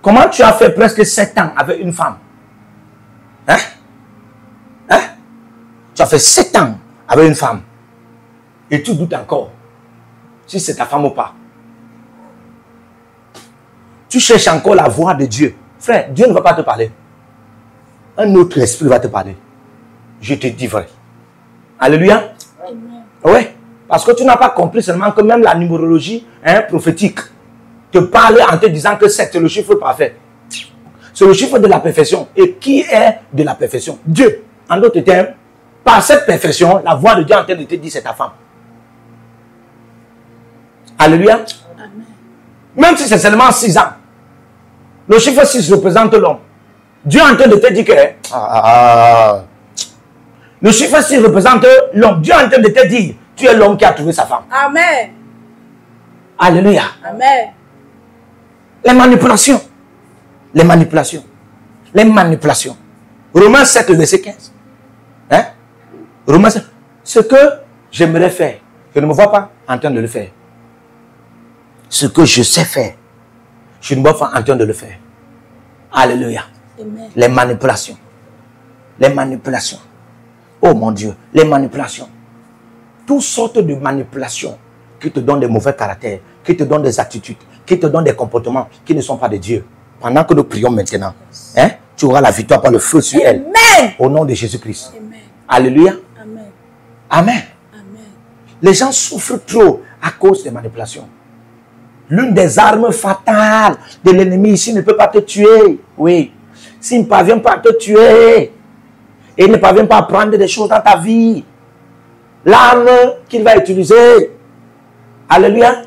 [SPEAKER 1] Comment tu as fait presque 7 ans avec une femme? Hein? Hein? Tu as fait 7 ans avec une femme. Et tu doutes encore si c'est ta femme ou pas. Tu cherches encore la voix de Dieu. Frère, Dieu ne va pas te parler. Un autre esprit va te parler. Je te dis vrai. Alléluia. Oui. Parce que tu n'as pas compris seulement que même la numérologie prophétique te parle en te disant que 7 c'est le chiffre parfait. C'est le chiffre de la perfection. Et qui est de la perfection? Dieu. En d'autres termes, par cette perfection, la voix de Dieu en train de te dire c'est ta femme. Alléluia.
[SPEAKER 2] Amen.
[SPEAKER 1] Même si c'est seulement 6 ans. Le chiffre 6 représente l'homme. Dieu est en train de te dire que... Le chiffre 6 représente l'homme. Dieu est en train de te dire, tu es l'homme qui a trouvé sa femme.
[SPEAKER 2] Amen.
[SPEAKER 1] Alléluia.
[SPEAKER 2] Amen.
[SPEAKER 1] Les manipulations. Les manipulations. Les manipulations. Romains 7, le verset 15. Hein? Romains 7. Ce que j'aimerais faire, je ne me vois pas en train de le faire. Ce que je sais faire, je ne me vois pas en train de le faire. Alléluia.
[SPEAKER 2] Amen.
[SPEAKER 1] Les manipulations. Les manipulations. Oh mon Dieu, les manipulations. Toutes sortes de manipulations qui te donnent des mauvais caractères, qui te donnent des attitudes, qui te donnent des comportements qui ne sont pas de Dieu. Pendant que nous prions maintenant, hein, tu auras la victoire par le feu sur elle.
[SPEAKER 2] Amen.
[SPEAKER 1] Au nom de Jésus-Christ.
[SPEAKER 2] Amen.
[SPEAKER 1] Alléluia.
[SPEAKER 2] Amen.
[SPEAKER 1] Amen.
[SPEAKER 2] Amen.
[SPEAKER 1] Les gens souffrent trop à cause des manipulations. L'une des armes fatales de l'ennemi ici ne peut pas te tuer. Oui. S'il ne parvient pas à te tuer, et il ne parvient pas à prendre des choses dans ta vie, l'arme qu'il va utiliser, alléluia,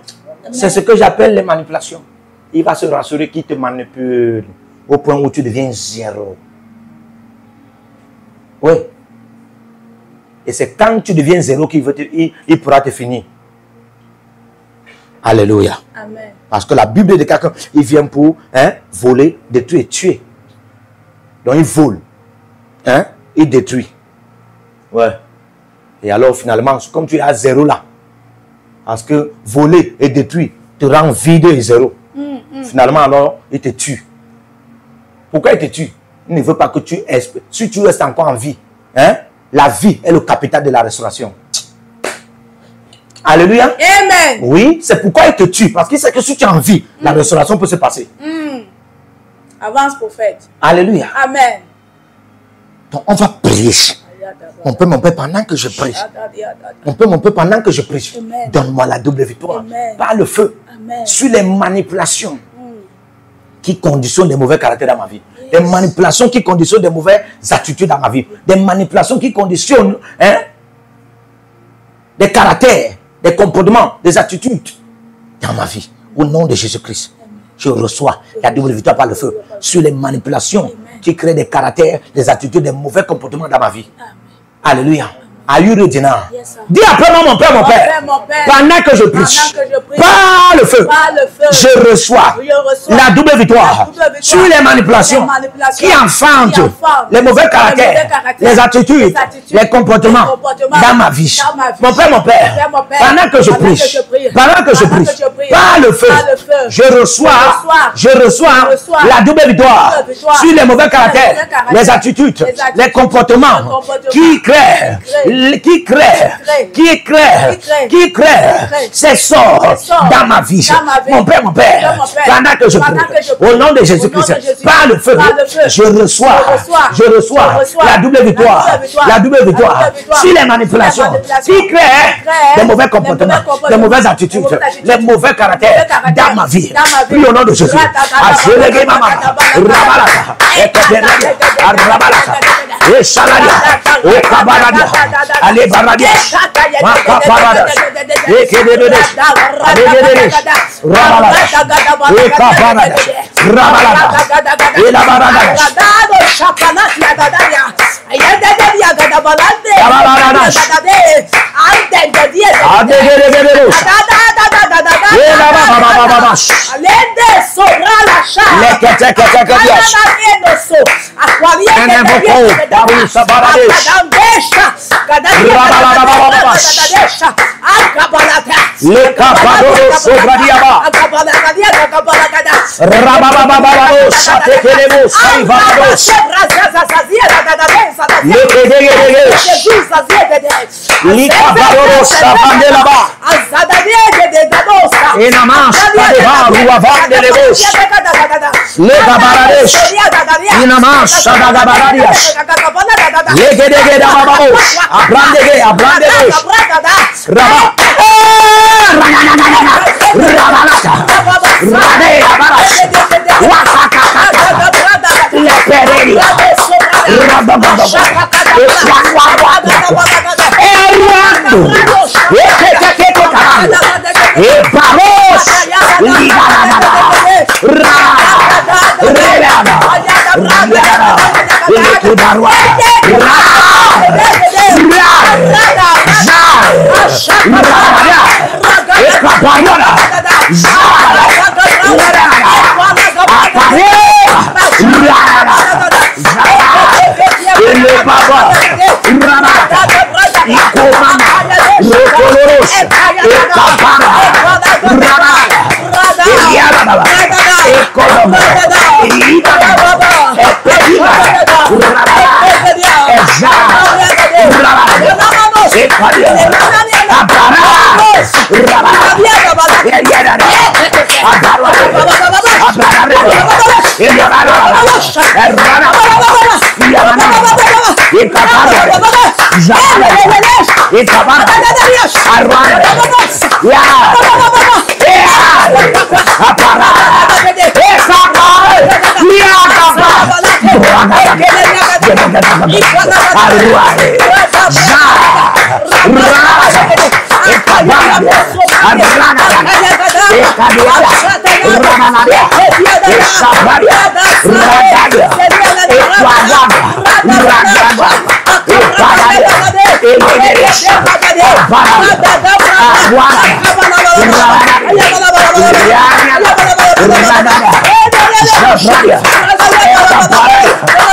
[SPEAKER 1] c'est ce que j'appelle les manipulations. Il va se rassurer qu'il te manipule au point où tu deviens zéro. Oui. Et c'est quand tu deviens zéro qu'il il pourra te finir. Alléluia.
[SPEAKER 2] Amen.
[SPEAKER 1] Parce que la Bible de quelqu'un, il vient pour voler, détruire, tuer. Donc il vole. Il détruit. Ouais. Et alors finalement, comme tu es à zéro là, parce que voler et détruire te rend vide et zéro. Finalement alors, il te tue. Pourquoi il te tue? Il ne veut pas que tu espères. Si tu restes encore en vie, la vie est le capital de la restauration. Alléluia.
[SPEAKER 2] Amen.
[SPEAKER 1] Oui, c'est pourquoi il te tue. Parce qu'il sait que si tu es en vie, la restauration peut se passer.
[SPEAKER 2] Avance, prophète.
[SPEAKER 1] Alléluia.
[SPEAKER 2] Amen.
[SPEAKER 1] Donc on va prier. Mon Père, pendant que je prie. Mon Père, pendant que je prie. Donne-moi la double victoire.
[SPEAKER 2] Amen.
[SPEAKER 1] Par le feu.
[SPEAKER 2] Amen.
[SPEAKER 1] Sur les manipulations qui conditionnent des mauvais caractères dans ma vie. Des manipulations qui conditionnent des mauvaises attitudes dans ma vie. Des manipulations qui conditionnent des caractères, des comportements, des attitudes dans ma vie. Au nom de Jésus-Christ, je reçois la double victoire par le feu sur les manipulations qui créent des caractères, des attitudes, des mauvais comportements dans ma vie. Alléluia. Are you ready now?
[SPEAKER 2] Yes, sir.
[SPEAKER 1] Dis après moi, mon Père,
[SPEAKER 2] Mon Père,
[SPEAKER 1] pendant que je prie, par le feu, je reçois la double victoire sur les manipulations qui enfantent les mauvais caractères, les attitudes, les comportements dans ma vie. Mon Père, pendant que je prie, par le feu, je reçois la double victoire sur les mauvais caractères, les attitudes, les comportements qui créent ces sorts dans ma vie. Mon Père, pendant que je prie, au nom de Jésus-Christ, par le feu, je reçois la double victoire sur les manipulations qui créent des mauvais comportements, des mauvaises attitudes, les mauvais caractères dans ma vie. Prie au nom de Jésus. Allez, Baradia, Makaparadas, Ekededes, Adededes, Rabaladas, Ekaparadas, Rabaladas, Elabaradas,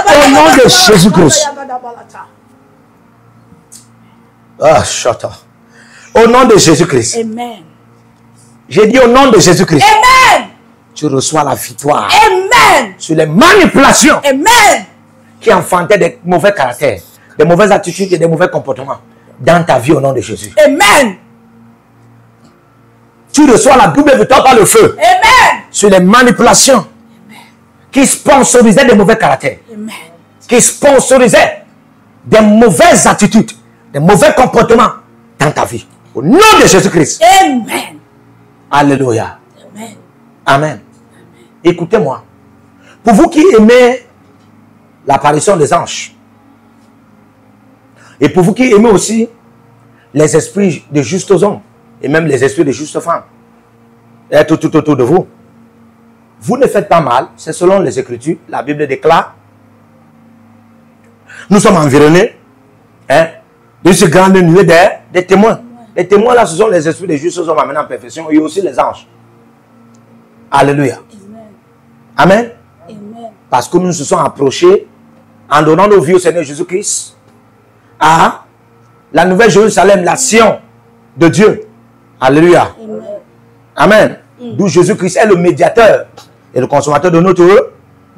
[SPEAKER 1] Au nom de Jésus-Christ. Ah, chata. Au nom de Jésus-Christ.
[SPEAKER 2] Amen.
[SPEAKER 1] J'ai dit au nom de Jésus-Christ.
[SPEAKER 2] Amen.
[SPEAKER 1] Tu reçois la victoire.
[SPEAKER 2] Amen.
[SPEAKER 1] Sur les manipulations
[SPEAKER 2] Amen.
[SPEAKER 1] qui enfantaient des mauvais caractères, des mauvaises attitudes et des mauvais comportements dans ta vie au nom de Jésus.
[SPEAKER 2] Amen.
[SPEAKER 1] Tu reçois la double victoire par le feu.
[SPEAKER 2] Amen.
[SPEAKER 1] Sur les manipulations qui sponsorisaient des mauvais caractères,
[SPEAKER 2] Amen.
[SPEAKER 1] qui sponsorisaient des mauvaises attitudes, des mauvais comportements dans ta vie. Au nom de Jésus-Christ.
[SPEAKER 2] Amen.
[SPEAKER 1] Alléluia.
[SPEAKER 2] Amen.
[SPEAKER 1] Amen. Écoutez-moi. Pour vous qui aimez l'apparition des anges, et pour vous qui aimez aussi les esprits de justes hommes, et même les esprits de justes femmes, et tout autour de vous, vous ne faites pas mal. C'est selon les Écritures. La Bible déclare, nous sommes environnés de ce grand nuée des témoins. Les témoins là, ce sont les esprits de justes hommes amenés en perfection, et aussi les anges. Alléluia. Amen.
[SPEAKER 2] Amen.
[SPEAKER 1] Parce que nous nous sommes approchés en donnant nos vies au Seigneur Jésus-Christ à la nouvelle Jérusalem, la Sion de Dieu. Alléluia. Amen. D'où Jésus-Christ est le médiateur et le consommateur de notre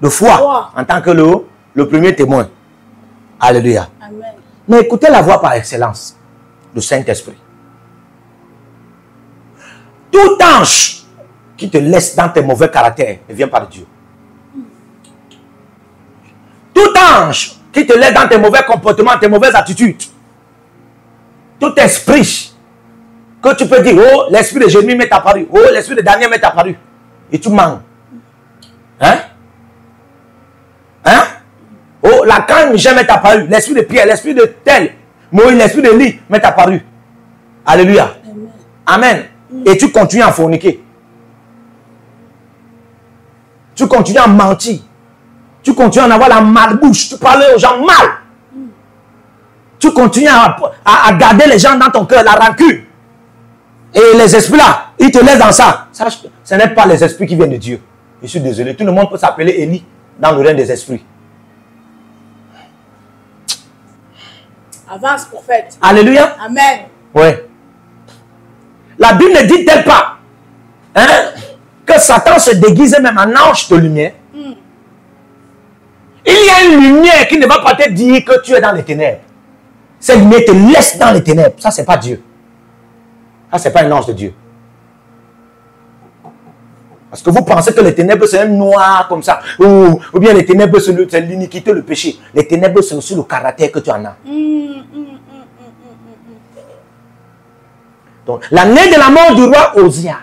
[SPEAKER 1] foi en tant que le premier témoin. Alléluia.
[SPEAKER 2] Amen.
[SPEAKER 1] Mais écoutez la voix par excellence, le Saint-Esprit. Tout ange qui te laisse dans tes mauvais caractères ne vient pas de Dieu. Tout ange qui te laisse dans tes mauvais comportements, tes mauvaises attitudes, tout esprit que tu peux dire, oh, l'esprit de Jérémie m'est apparu, oh, l'esprit de Daniel m'est apparu, et tu manques. Hein? Hein? Oh, la canne Michel m'est apparu, l'esprit de Pierre, l'esprit de tel, Moïse, l'esprit de Lie m'est apparu. Alléluia. Amen. Et tu continues à forniquer. Tu continues à mentir. Tu continues à avoir la malbouche. Tu parles aux gens mal. Tu continues à garder les gens dans ton cœur, la rancune. Et les esprits là, ils te laissent dans ça. Sache que ce n'est pas les esprits qui viennent de Dieu. Je suis désolé. Tout le monde peut s'appeler Élie dans le règne des esprits.
[SPEAKER 2] Avance, prophète.
[SPEAKER 1] Alléluia.
[SPEAKER 2] Amen.
[SPEAKER 1] Oui. La Bible ne dit-elle pas que Satan se déguise même en ange de lumière? Il y a une lumière qui ne va pas te dire que tu es dans les ténèbres. Cette lumière te laisse dans les ténèbres. Ça, ce n'est pas Dieu. Ça, ce n'est pas un ange de Dieu. Parce que vous pensez que les ténèbres, c'est un noir comme ça. Ou bien les ténèbres, c'est l'iniquité, le péché. Les ténèbres, c'est aussi le caractère que tu en as. Donc, l'année de la mort du roi Osia,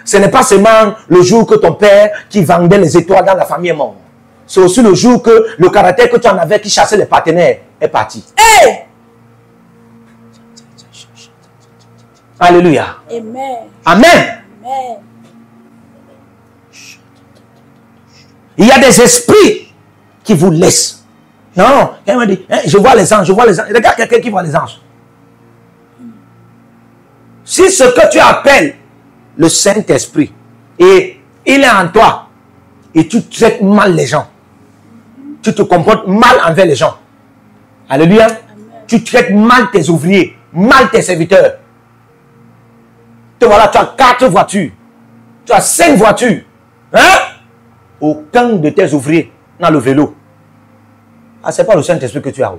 [SPEAKER 1] ce n'est pas seulement le jour que ton père qui vendait les étoiles dans la famille est mort. C'est aussi le jour que le caractère que tu en avais qui chassait les partenaires est parti.
[SPEAKER 2] Hey!
[SPEAKER 1] Alléluia.
[SPEAKER 2] Amen.
[SPEAKER 1] Amen.
[SPEAKER 2] Amen.
[SPEAKER 1] Il y a des esprits qui vous laissent Non, elle m'a dit, hein, je vois les anges, je vois les anges. Regarde quelqu'un qui voit les anges. Si ce que tu appelles le Saint-Esprit, et il est en toi, et tu traites mal les gens, tu te comportes mal envers les gens. Alléluia.
[SPEAKER 2] Amen.
[SPEAKER 1] Tu traites mal tes ouvriers, mal tes serviteurs. Te voilà, tu as 4 voitures, tu as 5 voitures. Hein? Aucun de tes ouvriers n'a le vélo. Ah, c'est pas le Saint-Esprit que tu as.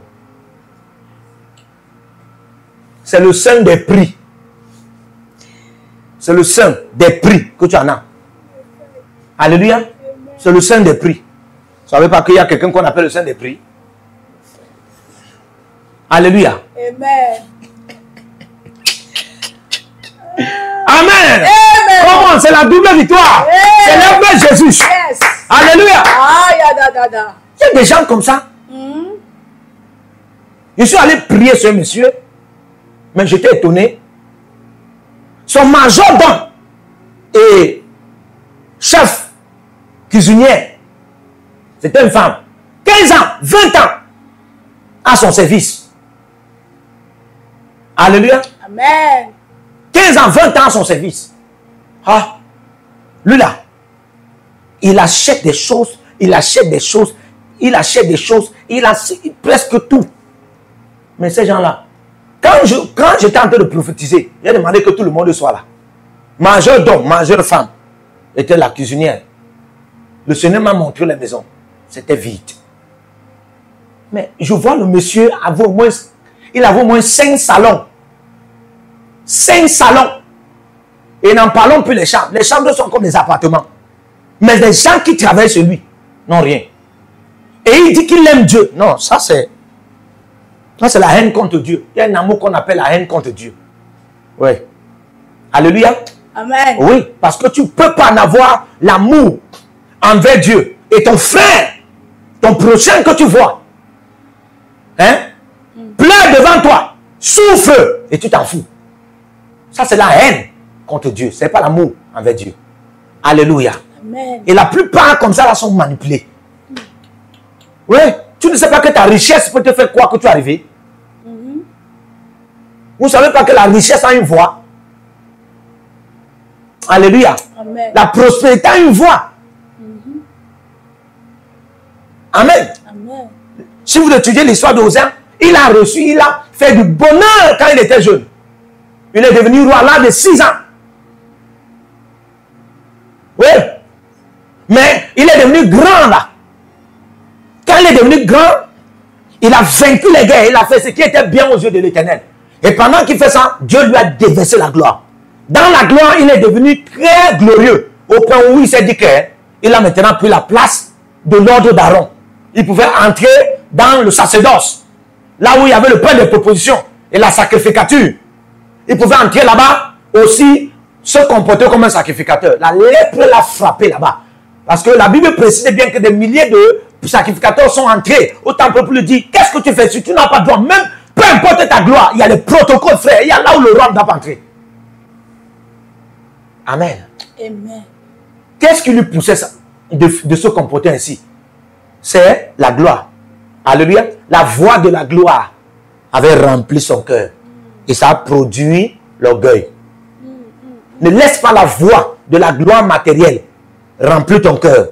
[SPEAKER 1] C'est le Saint des prix. C'est le Saint des prix que tu en as. Alléluia. C'est le Saint des prix. Vous ne savez pas qu'il y a quelqu'un qu'on appelle le Saint des prix? Alléluia.
[SPEAKER 2] Amen.
[SPEAKER 1] Amen.
[SPEAKER 2] Amen.
[SPEAKER 1] Comment? C'est la double victoire. C'est l'Amen Jésus.
[SPEAKER 2] Yes.
[SPEAKER 1] Alléluia.
[SPEAKER 2] Ah, yadadada.
[SPEAKER 1] Il y a des gens comme ça. Je suis allé prier ce monsieur, mais j'étais étonné. Son majordome et chef cuisinière, c'était une femme. 15 ans, 20 ans à son service. Alléluia.
[SPEAKER 2] Amen.
[SPEAKER 1] 15 ans, 20 ans à son service. Ah, lui là, il achète des choses, il achète des choses, il achète des choses, il a presque tout. Mais ces gens-là, quand j'étais en train de prophétiser, j'ai demandé que tout le monde soit là. Majordome, majeure femme, était la cuisinière. Le Seigneur m'a montré la maison. C'était vide. Mais je vois le monsieur avait au moins, il avait au moins 5 salons. 5 salons. Et n'en parlons plus les chambres. Les chambres sont comme des appartements. Mais les gens qui travaillent chez lui n'ont rien. Et il dit qu'il aime Dieu. Non, ça c'est la haine contre Dieu. Il y a un amour qu'on appelle la haine contre Dieu. Oui. Alléluia.
[SPEAKER 2] Amen.
[SPEAKER 1] Oui, parce que tu ne peux pas en avoir l'amour envers Dieu. Et ton frère, ton prochain que tu vois, hein, pleure devant toi, souffre et tu t'en fous. Ça, c'est la haine contre Dieu. Ce n'est pas l'amour envers Dieu. Alléluia.
[SPEAKER 2] Amen.
[SPEAKER 1] Et la plupart comme ça là sont manipulés. Oui, tu ne sais pas que ta richesse peut te faire quoi que tu es arrivé. Vous ne savez pas que la richesse a une voix. Alléluia.
[SPEAKER 2] Amen.
[SPEAKER 1] La prospérité a une voix. Amen.
[SPEAKER 2] Amen.
[SPEAKER 1] Si vous étudiez l'histoire d'Osée, il a reçu, il a fait du bonheur quand il était jeune. Il est devenu roi à l'âge de 6 ans. Oui. Mais il est devenu grand là. Quand il est devenu grand, il a vaincu les guerres. Il a fait ce qui était bien aux yeux de l'Éternel. Et pendant qu'il fait ça, Dieu lui a déversé la gloire. Dans la gloire, il est devenu très glorieux. Au point où il s'est dit qu'il a maintenant pris la place de l'ordre d'Aaron. Il pouvait entrer dans le sacerdoce. Là où il y avait le pain de proposition et la sacrificature. Il pouvait entrer là-bas aussi, se comporter comme un sacrificateur. La lèpre l'a frappé là-bas. Parce que la Bible précise bien que des milliers de sacrificateurs sont entrés au temple pour lui dire, qu'est-ce que tu fais si tu n'as pas de droit, même peu importe ta gloire, il y a les protocoles, frère, il y a là où le roi ne doit pas entrer. Amen.
[SPEAKER 2] Amen.
[SPEAKER 1] Qu'est-ce qui lui poussait ça, de se comporter ainsi? C'est la gloire. Alléluia. La voix de la gloire avait rempli son cœur. Et ça a produit l'orgueil. Ne laisse pas la voix de la gloire matérielle remplir ton cœur.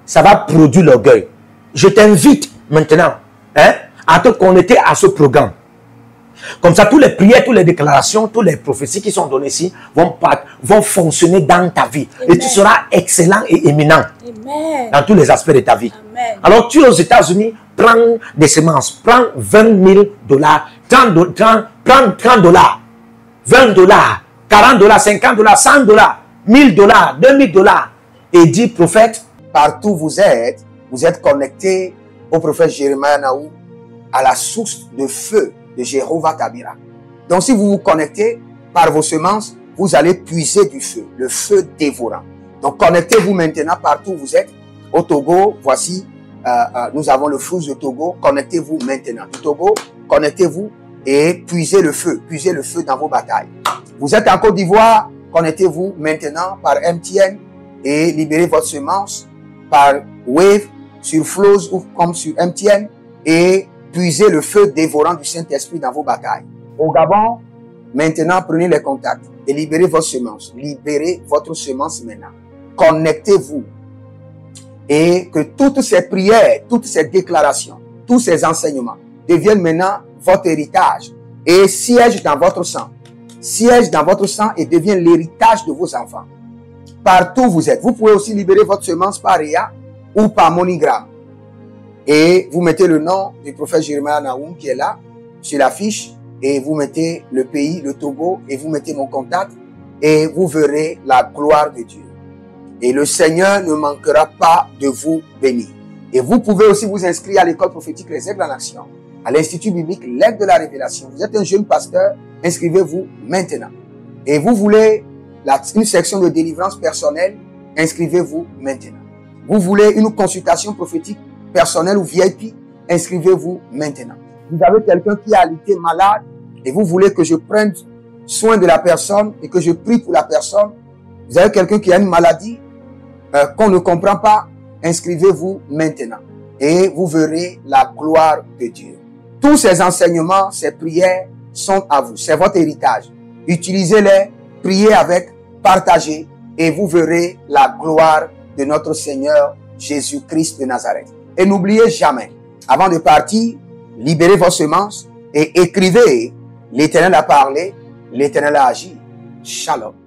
[SPEAKER 1] Ça va produire l'orgueil. Je t'invite maintenant, hein, à te connecter à ce programme. Comme ça, toutes les prières, toutes les déclarations, toutes les prophéties qui sont données ici vont fonctionner dans ta vie.
[SPEAKER 2] Amen.
[SPEAKER 1] Et tu seras excellent et éminent.
[SPEAKER 2] Amen.
[SPEAKER 1] Dans tous les aspects de ta vie.
[SPEAKER 2] Amen.
[SPEAKER 1] Alors, tu es aux États-Unis, prends des semences, prends 20 000 $, 30 $, 20 $, 40 $, 50 $, 100 $, 1000 $, 2000 $. Et dis, prophète,
[SPEAKER 3] Partout où vous êtes connectés au prophète Jérémie Naou, à la source de feu de Jéhovah Kabira. Donc si vous vous connectez par vos semences, vous allez puiser du feu, le feu dévorant. Donc connectez-vous maintenant partout où vous êtes. Au Togo, voici, nous avons le flux de Togo. Connectez-vous maintenant. Du Togo, connectez-vous et puisez le feu dans vos batailles. Vous êtes en Côte d'Ivoire, connectez-vous maintenant par MTN et libérez votre semence par Wave sur Flows ou comme sur MTN et puisez le feu dévorant du Saint-Esprit dans vos batailles. Au Gabon, maintenant, prenez les contacts et libérez votre semence. Libérez votre semence maintenant. Connectez-vous. Et que toutes ces prières, toutes ces déclarations, tous ces enseignements deviennent maintenant votre héritage et siègent dans votre sang. Siègent dans votre sang et deviennent l'héritage de vos enfants. Partout où vous êtes. Vous pouvez aussi libérer votre semence par Réa ou par MoneyGram. Et vous mettez le nom du prophète Jeremiah Naoum qui est là, sur la fiche, et vous mettez le pays, le Togo, et vous mettez mon contact, et vous verrez la gloire de Dieu. Et le Seigneur ne manquera pas de vous bénir. Et vous pouvez aussi vous inscrire à l'école prophétique Les Aigles en Action, à l'Institut biblique L'Aigle de la Révélation. Vous êtes un jeune pasteur, inscrivez-vous maintenant. Et vous voulez une section de délivrance personnelle, inscrivez-vous maintenant. Vous voulez une consultation prophétique personnelle ou VIP, inscrivez-vous maintenant. Vous avez quelqu'un qui a été malade et vous voulez que je prenne soin de la personne et que je prie pour la personne. Vous avez quelqu'un qui a une maladie qu'on ne comprend pas, inscrivez-vous maintenant et vous verrez la gloire de Dieu. Tous ces enseignements, ces prières sont à vous, c'est votre héritage. Utilisez-les, priez avec, partagez et vous verrez la gloire de notre Seigneur Jésus-Christ de Nazareth. Et n'oubliez jamais, avant de partir, libérez vos semences et écrivez, l'Éternel a parlé, l'Éternel a agi. Shalom.